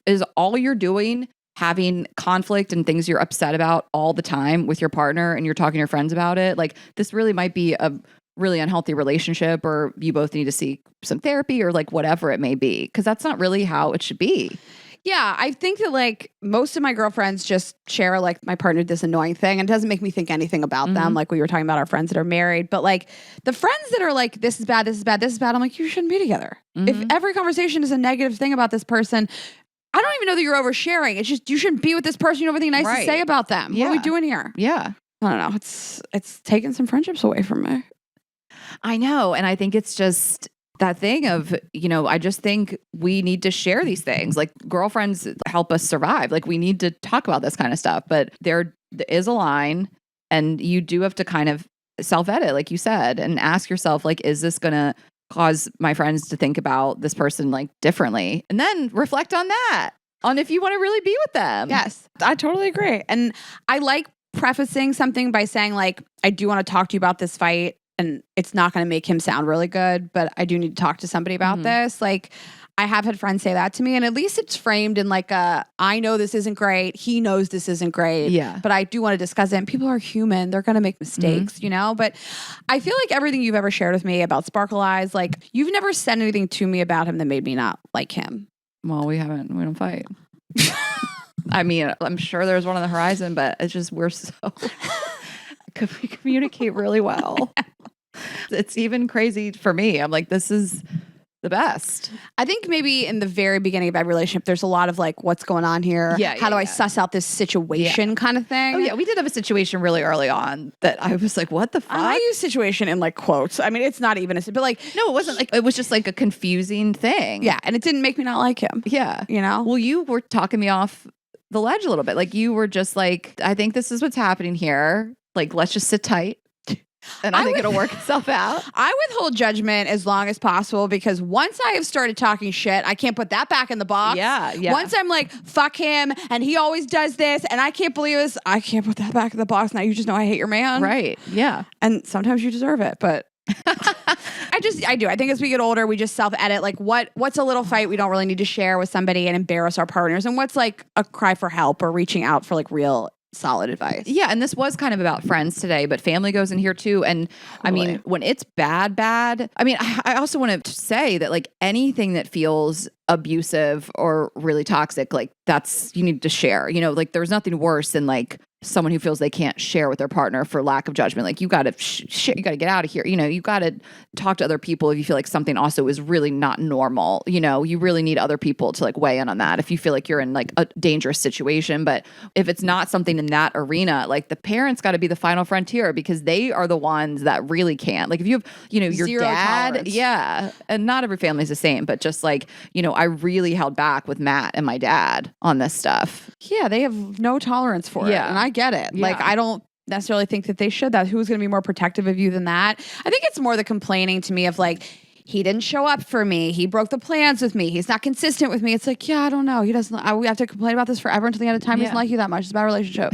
Is all you're doing having conflict and things you're upset about all the time with your partner and you're talking to your friends about it? Like, this really might be a really unhealthy relationship, or you both need to seek some therapy or like whatever it may be, because that's not really how it should be. Yeah, I think that like most of my girlfriends just share like my partner did this annoying thing, and it doesn't make me think anything about them. Like we were talking about our friends that are married, but like the friends that are like, this is bad, this is bad, this is bad. I'm like, you shouldn't be together. If every conversation is a negative thing about this person, I don't even know that you're oversharing. It's just, you shouldn't be with this person. You don't have anything nice to say about them. What are we doing here? Yeah. I don't know. It's taking some friendships away from me. I know. And I think it's just that thing of, I just think we need to share these things. Like, girlfriends help us survive. Like, we need to talk about this kind of stuff, but there is a line, and you do have to kind of self-edit, like you said, and ask yourself, like, is this going to cause my friends to think about this person like differently? And then reflect on that, on if you want to really be with them. Yes, I totally agree. And I like prefacing something by saying like, I do want to talk to you about this fight, and it's not going to make him sound really good, but I do need to talk to somebody about this. Like, I have had friends say that to me, and at least it's framed in like I know this isn't great. He knows this isn't great. Yeah. But I do want to discuss it. And people are human. They're going to make mistakes, But I feel like everything you've ever shared with me about Sparkle Eyes, like you've never said anything to me about him that made me not like him. Well, we don't fight. I mean, I'm sure there's one on the horizon, but it's just, we communicate really well. It's even crazy for me. I'm like, this is the best. I think maybe in the very beginning of every relationship, there's a lot of like, what's going on here? How do I suss out this situation kind of thing? Oh yeah, we did have a situation really early on that I was like, what the fuck? I use situation in like quotes. I mean, it's not even but like, no, it wasn't like, it was just like a confusing thing. Yeah. And it didn't make me not like him. Yeah. Well, you were talking me off the ledge a little bit. Like, you were just like, I think this is what's happening here. Like, let's just sit tight. And I think it'll work itself out. I withhold judgment as long as possible, because once I have started talking shit, I can't put that back in the box. Yeah. Once I'm like, fuck him, and he always does this, and I can't believe this, I can't put that back in the box. Now you just know I hate your man. Right. Yeah. And sometimes you deserve it, but I do. I think as we get older, we just self-edit. Like, what's a little fight we don't really need to share with somebody and embarrass our partners, and what's like a cry for help or reaching out for like real solid advice. Yeah, and this was kind of about friends today, but family goes in here too. And I mean, when it's bad, I mean, I also want to say that like anything that feels abusive or really toxic, like you need to share. Like there's nothing worse than like someone who feels they can't share with their partner for lack of judgment. Like you got to you got to get out of here. You got to talk to other people if you feel like something also is really not normal. You really need other people to like weigh in on that if you feel like you're in like a dangerous situation. But if it's not something in that arena, like the parents got to be the final frontier, because they are the ones that really can't. Like if you have, your Zero dad, tolerance. yeah, and not every family is the same, but just like, I really held back with Matt and my dad on this stuff. Yeah, they have no tolerance for it. And I get it. Yeah. Like, I don't necessarily think that they should. That who's going to be more protective of you than that? I think it's more the complaining to me of like, he didn't show up for me. He broke the plans with me. He's not consistent with me. It's like, yeah, I don't know. He doesn't. We have to complain about this forever until the end of time. He doesn't like you that much. It's about a relationship.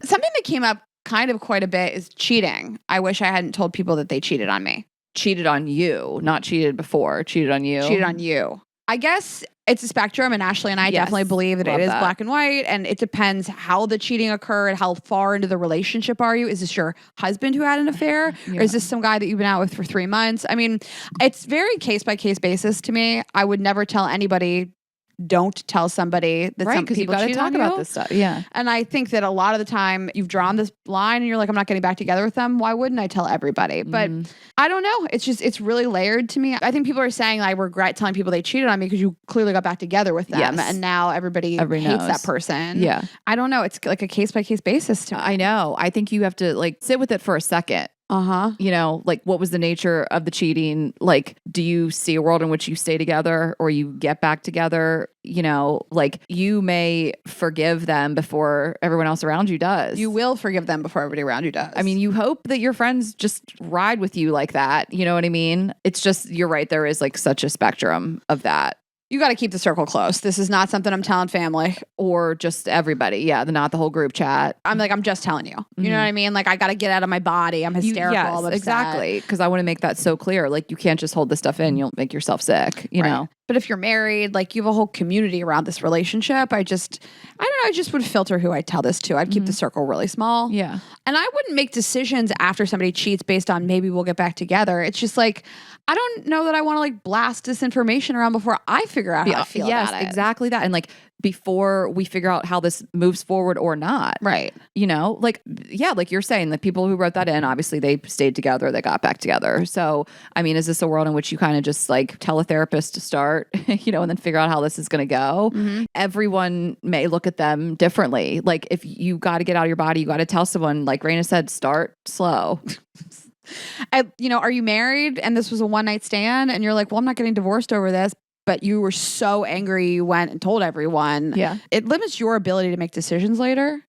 Something that came up kind of quite a bit is cheating. I wish I hadn't told people that they cheated on me. Cheated on you, not cheated before. Cheated on you. Cheated on you. I guess it's a spectrum, and Ashley and I definitely believe that it is black and white, and it depends how the cheating occurred, how far into the relationship are you? Is this your husband who had an affair, or is this some guy that you've been out with for 3 months? I mean, it's very case-by-case basis to me. I would never tell anybody, don't tell somebody that some because people you've got to talk about this stuff. Yeah. And I think that a lot of the time you've drawn this line and you're like, I'm not getting back together with them. Why wouldn't I tell everybody? But I don't know. It's really layered to me. I think people are saying I regret telling people they cheated on me because you clearly got back together with them. Yes. And now everybody hates knows that person. Yeah. I don't know. It's like a case by case basis to me. I know. I think you have to like sit with it for a second. Like what was the nature of the cheating? Like, do you see a world in which you stay together or you get back together? Like you may forgive them before everyone else around you does. You will forgive them before everybody around you does. I mean, you hope that your friends just ride with you like that. You know what I mean? It's just, you're right. There is like such a spectrum of that. You got to keep the circle close. This is not something I'm telling family. Or just everybody. Yeah, not the whole group chat. I'm just telling you. You know what I mean? Like, I got to get out of my body. I'm hysterical. Yes, I'm upset. exactly. Because I want to make that so clear. Like, you can't just hold this stuff in. You'll make yourself sick, you know? But if you're married, like, you have a whole community around this relationship. I don't know. I just would filter who I tell this to. I'd keep the circle really small. Yeah. And I wouldn't make decisions after somebody cheats based on maybe we'll get back together. It's just like, I don't know that I want to like blast disinformation around before I figure out how I feel about it. Exactly that. And like before we figure out how this moves forward or not. Right. You know, like, yeah, like you're saying, the people who wrote that in, obviously they stayed together, they got back together. So, I mean, is this a world in which you kind of just like tell a therapist to start, you know, and then figure out how this is going to go? Everyone may look at them differently. Like if you got to get out of your body, you got to tell someone, like Rayna said, start slow. Are you married and this was a one night stand and you're like, well, I'm not getting divorced over this, but you were so angry you went and told everyone. Yeah. It limits your ability to make decisions later.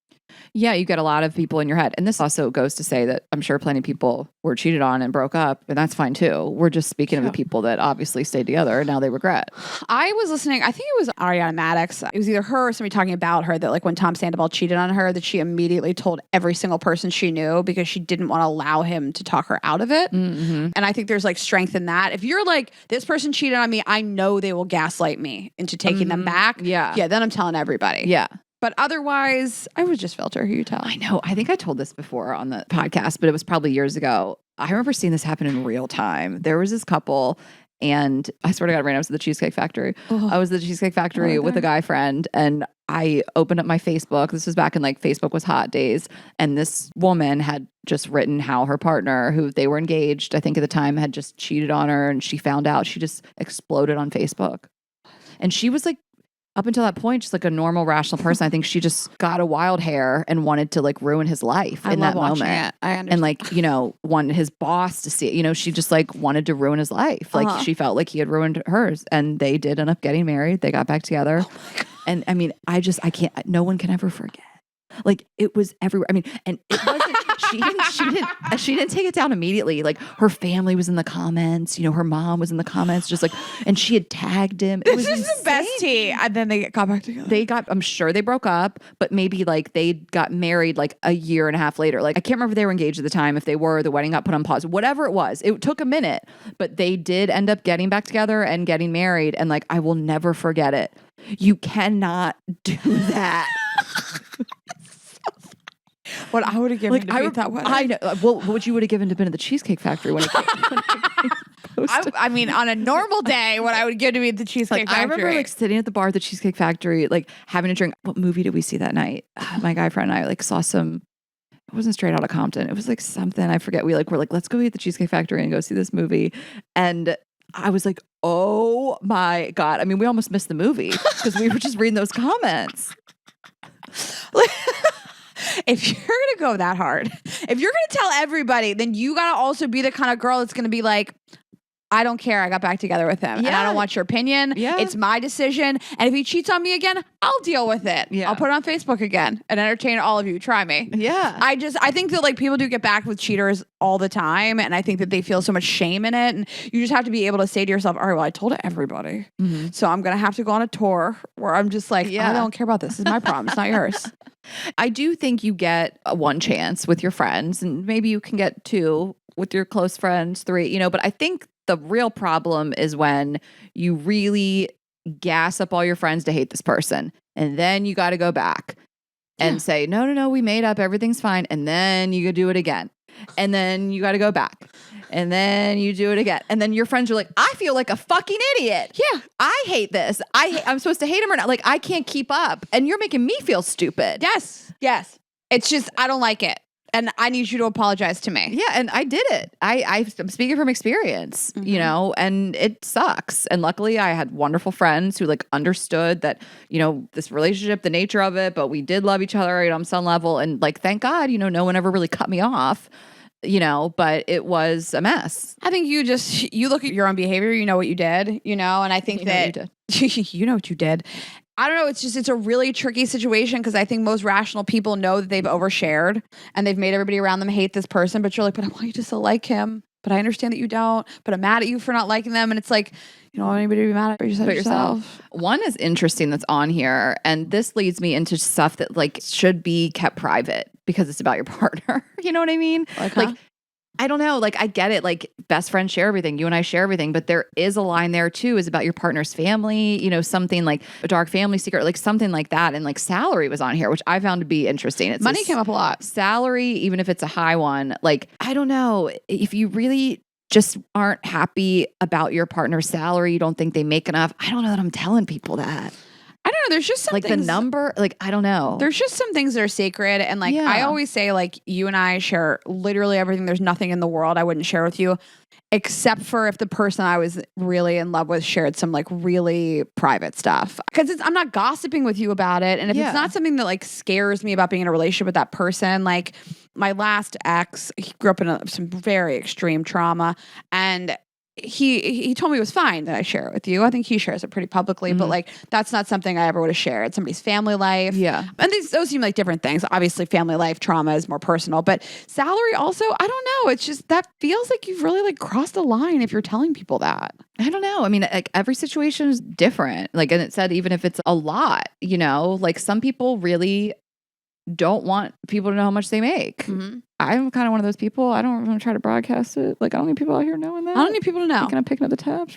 Yeah, you get a lot of people in your head. And this also goes to say that I'm sure plenty of people were cheated on and broke up, and that's fine too. We're just speaking of the people that obviously stayed together and now they regret. I was listening, I think it was Ariana Maddox. It was either her or somebody talking about her that like when Tom Sandoval cheated on her, that she immediately told every single person she knew because she didn't want to allow him to talk her out of it. And I think there's like strength in that. If you're like, this person cheated on me, I know they will gaslight me into taking them back. Yeah. Yeah, then I'm telling everybody. Yeah. But otherwise, I would just filter who you tell. I know. I think I told this before on the podcast, but it was probably years ago. I remember seeing this happen in real time. There was this couple, and I swear to God, Rayna, I was at the Cheesecake Factory. I was at the Cheesecake Factory with a guy friend, and I opened up my Facebook. This was back in like Facebook was hot days. And this woman had just written how her partner, who they were engaged, I think at the time, had just cheated on her, and she found out. She just exploded on Facebook. And she was like, up until that point, just like a normal, rational person. I think she just got a wild hair and wanted to like ruin his life in that moment. It. I understand. And like, you know, wanted his boss to see it. You know, she just like wanted to ruin his life. Like she felt like he had ruined hers. And they did end up getting married. They got back together. Oh my God. And I mean, I can't, no one can ever forget. Like it was everywhere. I mean, and it wasn't, she didn't take it down immediately. Like her family was in the comments, you know, her mom was in the comments, just like, and she had tagged him. It was insane. The best tea. And then they got back together. I'm sure they broke up, but maybe like they got married like a year and a half later. Like I can't remember if they were engaged at the time. If they were, the wedding got put on pause, whatever it was. It took a minute, but they did end up getting back together and getting married. And like, I will never forget it. You cannot do that. What I would have given to be at that wedding. I know. Well, what you would have given to been at the Cheesecake Factory when it came. I mean, on a normal day, what I would give to be at the Cheesecake Factory. I remember like sitting at the bar at the Cheesecake Factory, like having a drink. What movie did we see that night? My guy friend and I like saw some. It wasn't Straight Outta Compton. It was like something I forget. We're like, let's go eat at the Cheesecake Factory and go see this movie. And I was like, oh my God. I mean, we almost missed the movie because we were just reading those comments. If you're going to go that hard, if you're going to tell everybody, then you got to also be the kind of girl that's going to be like, I don't care. I got back together with him. And I don't want your opinion. Yeah. It's my decision. And if he cheats on me again, I'll deal with it. Yeah. I'll put it on Facebook again and entertain all of you. Try me. Yeah. I think that like people do get back with cheaters all the time. And I think that they feel so much shame in it. And you just have to be able to say to yourself, all right, well, I told everybody. So I'm going to have to go on a tour where I'm just like, I don't care about this. It's my problem. It's not yours. I do think you get one chance with your friends, and maybe you can get two with your close friends, three, you know, but I think the real problem is when you really gas up all your friends to hate this person. And then you got to go back and say, no, we made up. Everything's fine. And then you could do it again. And then you got to go back. And then you do it again. And then your friends are like, I feel like a fucking idiot. Yeah. I hate this. I'm supposed to hate him or not. Like, I can't keep up. And you're making me feel stupid. Yes. It's just, I don't like it. And I need you to apologize to me. Yeah, and I did it. I'm speaking from experience, you know, and it sucks. And luckily I had wonderful friends who like understood that, you know, this relationship, the nature of it, but we did love each other, you know, on some level. And like, thank God, you know, no one ever really cut me off, you know, but it was a mess. I think you look at your own behavior, you know what you did, you know, and I think you know what you did. I don't know. It's a really tricky situation because I think most rational people know that they've overshared and they've made everybody around them hate this person. But you're like, but I want you to still like him. but I understand that you don't, but I'm mad at you for not liking them. And it's like, you don't want anybody to be mad at yourself. One is interesting that's on here, and this leads me into stuff that like should be kept private because it's about your partner. You know what I mean? Like, I don't know. Like, I get it. Like, best friends share everything. You and I share everything. But there is a line there, too, is about your partner's family, you know, something like a dark family secret, like something like that. And like salary was on here, which I found to be interesting. It's money came up a lot. Salary, even if it's a high one. Like, I don't know. If you really just aren't happy about your partner's salary, you don't think they make enough. I don't know that I'm telling people that. I don't know. There's just some like things, the number, like, I don't know. There's just some things that are sacred. And like, I always say, like, you and I share literally everything. There's nothing in the world I wouldn't share with you, except for if the person I was really in love with shared some like really private stuff. Because I'm not gossiping with you about it. And if it's not something that like scares me about being in a relationship with that person, like my last ex, he grew up in some very extreme trauma, and he told me it was fine that I share it with you. I think he shares it pretty publicly, but like that's not something I ever would have shared. Somebody's family life. Yeah. And those seem like different things. Obviously family life trauma is more personal, but salary also, I don't know. It's just that feels like you've really like crossed the line if you're telling people that. I don't know. I mean, like every situation is different. Like, and it said, even if it's a lot, you know, like some people really don't want people to know how much they make. Mm-hmm. I'm kind of one of those people. I don't want to try to broadcast it. Like, I don't need people out here knowing that. I don't need people to know. Thinking I'm picking up the tabs.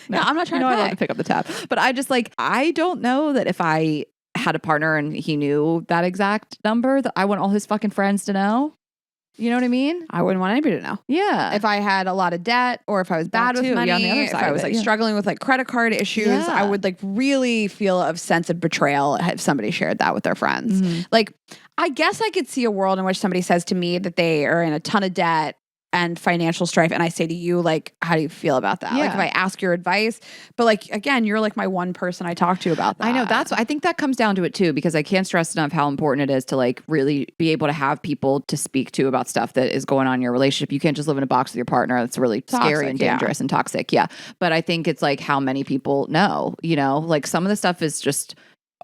No, I'm not trying to I pay. love to pick up the tab. But I just like, I don't know that if I had a partner and he knew that exact number, that I want all his fucking friends to know. You know what I mean? I wouldn't want anybody to know. Yeah. If I had a lot of debt, or if I was bad That with too. money, Yeah, on the other if side I of was it, like yeah. struggling with like credit card issues, Yeah. I would like really feel a sense of betrayal if somebody shared that with their friends. Mm-hmm. Like, I guess I could see a world in which somebody says to me that they are in a ton of debt and financial strife, and I say to you, like, how do you feel about that? Like, if I ask your advice, but like, again, you're like my one person I talk to about that. I know I think that comes down to it too, because I can't stress enough how important it is to like really be able to have people to speak to about stuff that is going on in your relationship. You can't just live in a box with your partner. That's really scary and dangerous and toxic. Yeah. But I think it's like how many people know, you know, like some of the stuff is just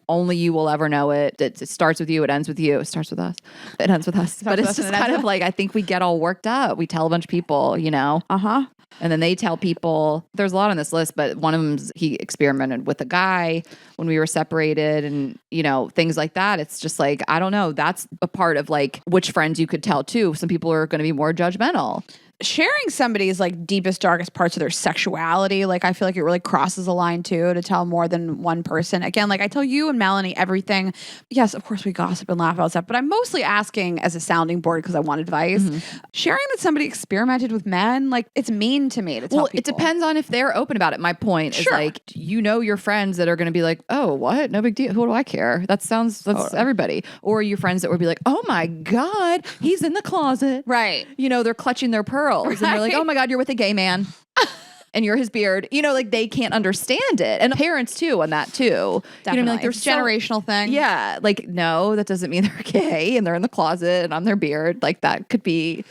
only you will ever know it. It starts with you. It ends with you. It starts with us. It ends with us. But it's just kind of like, I think we get all worked up. We tell a bunch of people, you know? Uh-huh. And then they tell people. There's a lot on this list, but one of them, he experimented with a guy when we were separated and, you know, things like that. It's just like, I don't know. That's a part of like which friends you could tell too. Some people are going to be more judgmental. Sharing somebody's like deepest, darkest parts of their sexuality, like I feel like it really crosses a line too to tell more than one person. Again, like I tell you and Melanie everything. Yes, of course we gossip and laugh about stuff, but I'm mostly asking as a sounding board because I want advice. Sharing that somebody experimented with men, like it's mean to me to tell people. It depends on if they're open about it. My point is like, you know, your friends that are going to be like, oh, what? No big deal. Who do I care? That's everybody. Or your friends that would be like, oh my God, he's in the closet. Right. You know, they're clutching their pearls. And they're like, oh my God, you're with a gay man. And you're his beard. You know, like they can't understand it. And parents too on that too. Definitely. You know what I mean? Like there's generational thing. Yeah. Like, no, that doesn't mean they're gay and they're in the closet and on their beard. Like that could be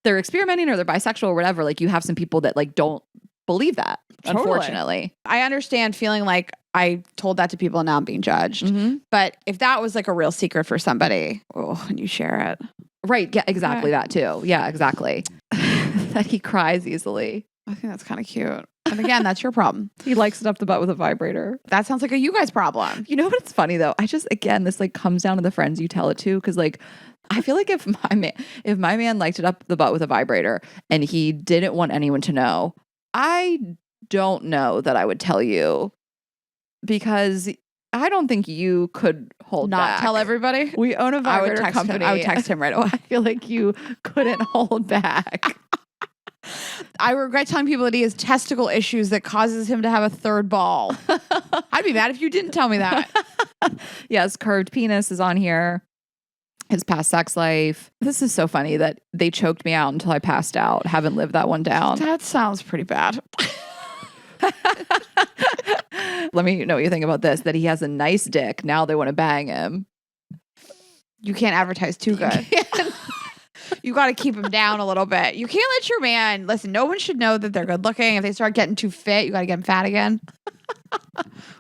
they're experimenting or they're bisexual or whatever. Like you have some people that like don't believe that, unfortunately. I understand feeling like I told that to people and now I'm being judged. But if that was like a real secret for somebody, and you share it. Right. Yeah, exactly. That too. Yeah, exactly. That he cries easily. I think that's kind of cute. And again, that's your problem. He likes it up the butt with a vibrator. That sounds like a you guys problem. You know what's funny though? I just, again, this like comes down to the friends you tell it to. Cause like, I feel like if my man liked it up the butt with a vibrator and he didn't want anyone to know, I don't know that I would tell you because I don't think you could hold back. Not tell everybody? We own a vibrator company. I would text him right away. I feel like you couldn't hold back. I regret telling people that he has testicle issues that causes him to have a third ball. I'd be mad if you didn't tell me that. Yes, curved penis is on here. His past sex life. This is so funny that they choked me out until I passed out. Haven't lived that one down. That sounds pretty bad. Let me know what you think about this, that he has a nice dick. Now they want to bang him. You can't advertise too good. You got to keep him down a little bit. You can't let your man, listen, no one should know that they're good looking. If they start getting too fit, you got to get them fat again.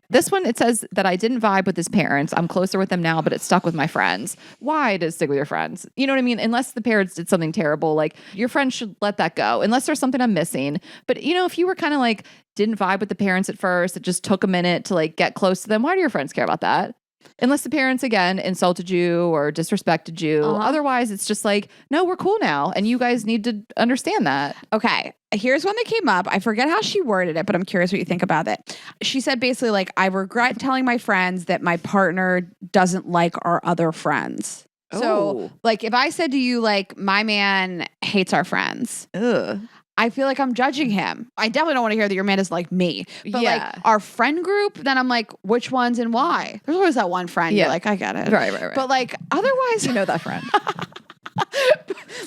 This one, it says that I didn't vibe with his parents. I'm closer with them now, but it stuck with my friends. Why did it stick with your friends? You know what I mean? Unless the parents did something terrible, like your friends should let that go, unless there's something I'm missing. But you know, if you were kind of like, didn't vibe with the parents at first, it just took a minute to like get close to them, why do your friends care about that? Unless the parents, again, insulted you or disrespected you. Otherwise, it's just like, no, we're cool now. And you guys need to understand that. Okay. Here's one that came up. I forget how she worded it, but I'm curious what you think about it. She said basically like, I regret telling my friends that my partner doesn't like our other friends. So like if I said to you, like, my man hates our friends. Ugh. I feel like I'm judging him. I definitely don't want to hear that your man is like me. But like our friend group, then I'm like, which ones and why? There's always that one friend. You're like, I get it. Right. But like otherwise, You know that friend.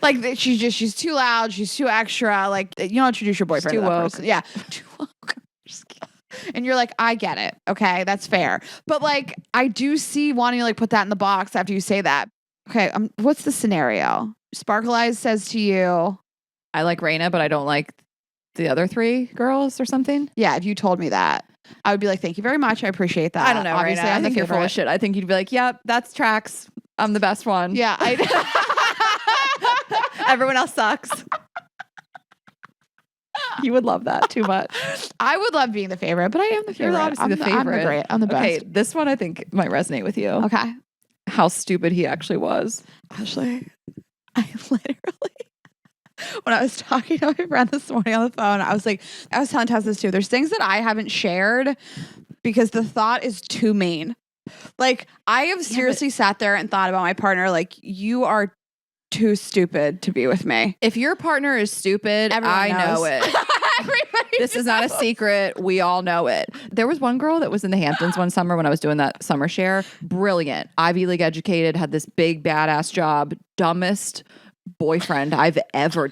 like she's too loud. She's too extra. Like you don't introduce your boyfriend Too to that woke. person. Yeah. Too woke. And you're like, I get it. Okay. That's fair. But like, I do see wanting to like put that in the box after you say that. Okay. What's the scenario? Sparkle Eyes says to you, I like Rayna, but I don't like the other three girls or something. yeah, if you told me that, I would be like, thank you very much. I appreciate that. I don't know, Obviously, Rayna. I I'm the think you're full favorite. of shit. I think you'd be like, yep, that's tracks. I'm the best one. Yeah. Everyone else sucks. You would love that too much. I would love being the favorite, but I am the favorite. You're obviously the favorite. I'm the best. Okay, this one I think might resonate with you. Okay. How stupid he actually was. Ashley, I literally, when I was talking to my friend this morning on the phone, I was telling Tess this too. There's things that I haven't shared because the thought is too mean. Like, I have seriously sat there and thought about my partner, like, you are too stupid to be with me. If your partner is stupid, Everyone I knows. know it. Everybody This is not a secret. We all know it. There was one girl that was in the Hamptons one summer when I was doing that summer share. Brilliant. Ivy League educated, had this big badass job, dumbest boyfriend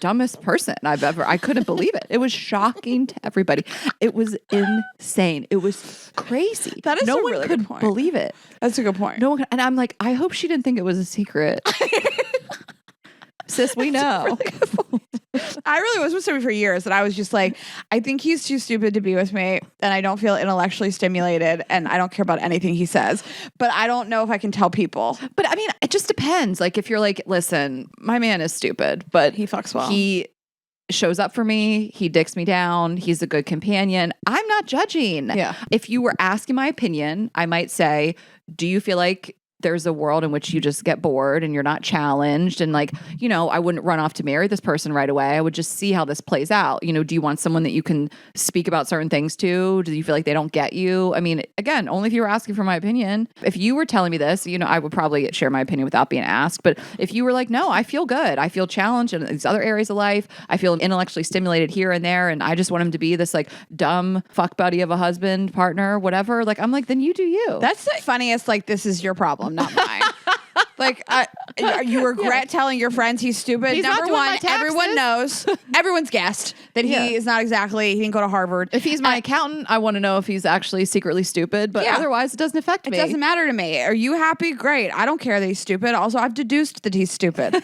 dumbest person I couldn't believe it. It was shocking to everybody. It was insane. It was crazy. That is no a one really could good point. believe it. That's a good point. No one could, and I'm like, I hope she didn't think it was a secret. Sis, we know. I really was with somebody for years and I was just like, I think he's too stupid to be with me and I don't feel intellectually stimulated and I don't care about anything he says, but I don't know if I can tell people. But I mean, it just depends. Like if you're like, listen, my man is stupid, but He fucks well. He shows up for me. He dicks me down. He's a good companion. I'm not judging. Yeah. If you were asking my opinion, I might say, do you feel like there's a world in which you just get bored and you're not challenged? And like, you know, I wouldn't run off to marry this person right away. I would just see how this plays out. You know, do you want someone that you can speak about certain things to? Do you feel like they don't get you? I mean, again, only if you were asking for my opinion. If you were telling me this, you know, I would probably share my opinion without being asked. But if you were like, no, I feel good. I feel challenged in these other areas of life. I feel intellectually stimulated here and there. And I just want him to be this like dumb fuck buddy of a husband, partner, whatever. Like, I'm like, then you do you. That's the funniest, like, this is your problem, not mine. Like, you regret telling your friends he's stupid. He's not Number doing my one, taxes. everyone knows, everyone's guessed that he is not exactly, he didn't go to Harvard. If he's my accountant, I want to know if he's actually secretly stupid, but Yeah. otherwise it doesn't affect me. It doesn't matter to me. Are you happy? Great. I don't care that he's stupid. Also, I've deduced that he's stupid.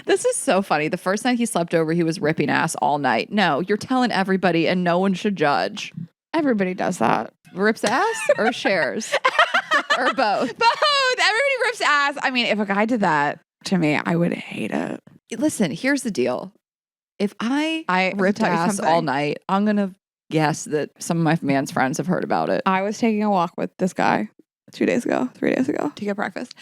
This is so funny. The first night he slept over, he was ripping ass all night. No, you're telling everybody and no one should judge. Everybody does that. Rips ass or shares? Or both? Both. Everybody rips ass. I mean, if a guy did that to me, I would hate it. Listen, here's the deal. If I have to ripped tell you ass something. all night, I'm going to guess that some of my man's friends have heard about it. I was taking a walk with this guy 3 days ago to get breakfast.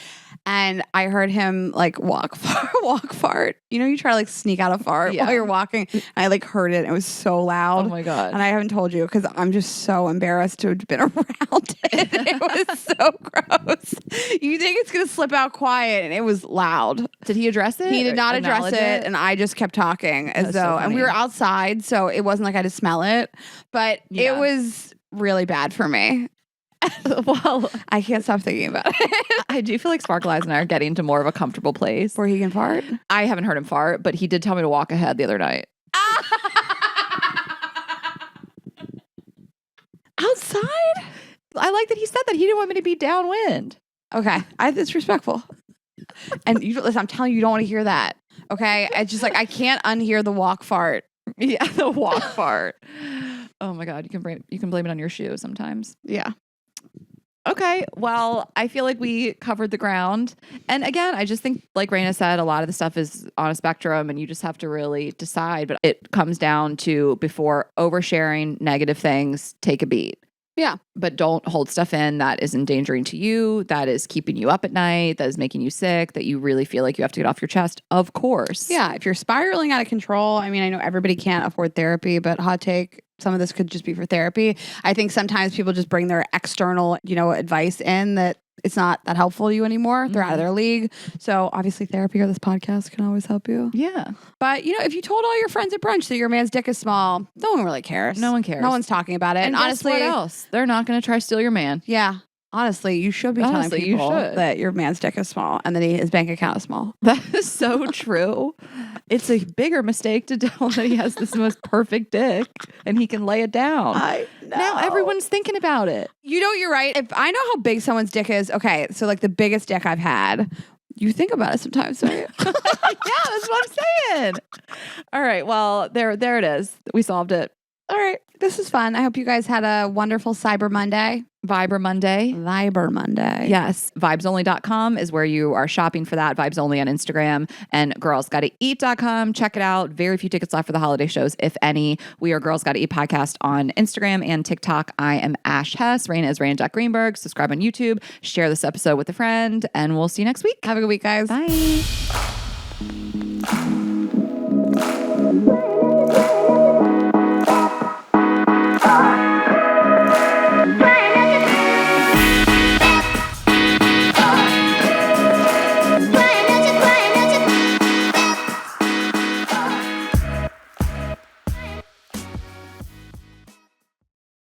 And I heard him like walk fart. You know, you try to like sneak out a fart Yeah. while you're walking. And I like heard it. And it was so loud. Oh my God. And I haven't told you because I'm just so embarrassed to have been around it. It was so gross. You think it's going to slip out quiet and it was loud. Did he address it? He did or not address acknowledge it, and I just kept talking as That's so though, and we funny. were outside, so it wasn't like I had to smell it, but Yeah. it was really bad for me. Well, I can't stop thinking about it. I do feel like Sparkle Eyes and I are getting to more of a comfortable place. Where he can fart. I haven't heard him fart, but he did tell me to walk ahead the other night. Outside? I like that he said that he didn't want me to be downwind. Okay, it's respectful. And you listen, I'm telling you, you don't want to hear that. Okay, it's just like I can't unhear the walk fart. Yeah, the walk fart. Oh my God. You can blame it on your shoe sometimes. Yeah. Okay. Well, I feel like we covered the ground. And again, I just think, like Rayna said, a lot of the stuff is on a spectrum and you just have to really decide. But it comes down to, before oversharing negative things, take a beat. Yeah. But don't hold stuff in that is endangering to you, that is keeping you up at night, that is making you sick, that you really feel like you have to get off your chest. Of course. Yeah. If you're spiraling out of control, I mean, I know everybody can't afford therapy, but hot take, some of this could just be for therapy. I think sometimes people just bring their external, advice in that it's not that helpful to you anymore. They're out of their league. So obviously therapy or this podcast can always help you. Yeah. But, if you told all your friends at brunch that your man's dick is small, no one really cares. No one cares. No one's talking about it. And honestly, what else? They're not going to try to steal your man. Yeah. Honestly, you should be telling people that your man's dick is small and that his bank account is small. That is so true. It's a bigger mistake to tell him that he has this most perfect dick and he can lay it down. I know. Now everyone's thinking about it. You're right. If I know how big someone's dick is, okay, so like the biggest dick I've had, you think about it sometimes, don't you? Yeah, that's what I'm saying. All right. Well, there it is. We solved it. All right. This is fun. I hope you guys had a wonderful Cyber Monday. Viber Monday. Viber Monday. Yes. Vibesonly.com is where you are shopping for that. Vibes Only on Instagram and girlsgottaeat.com. Check it out. Very few tickets left for the holiday shows, if any. We are Girls Gotta Eat Podcast on Instagram and TikTok. I am Ash Hess. Rayna is Rayna Jack Greenberg. Subscribe on YouTube. Share this episode with a friend, and we'll see you next week. Have a good week, guys. Bye.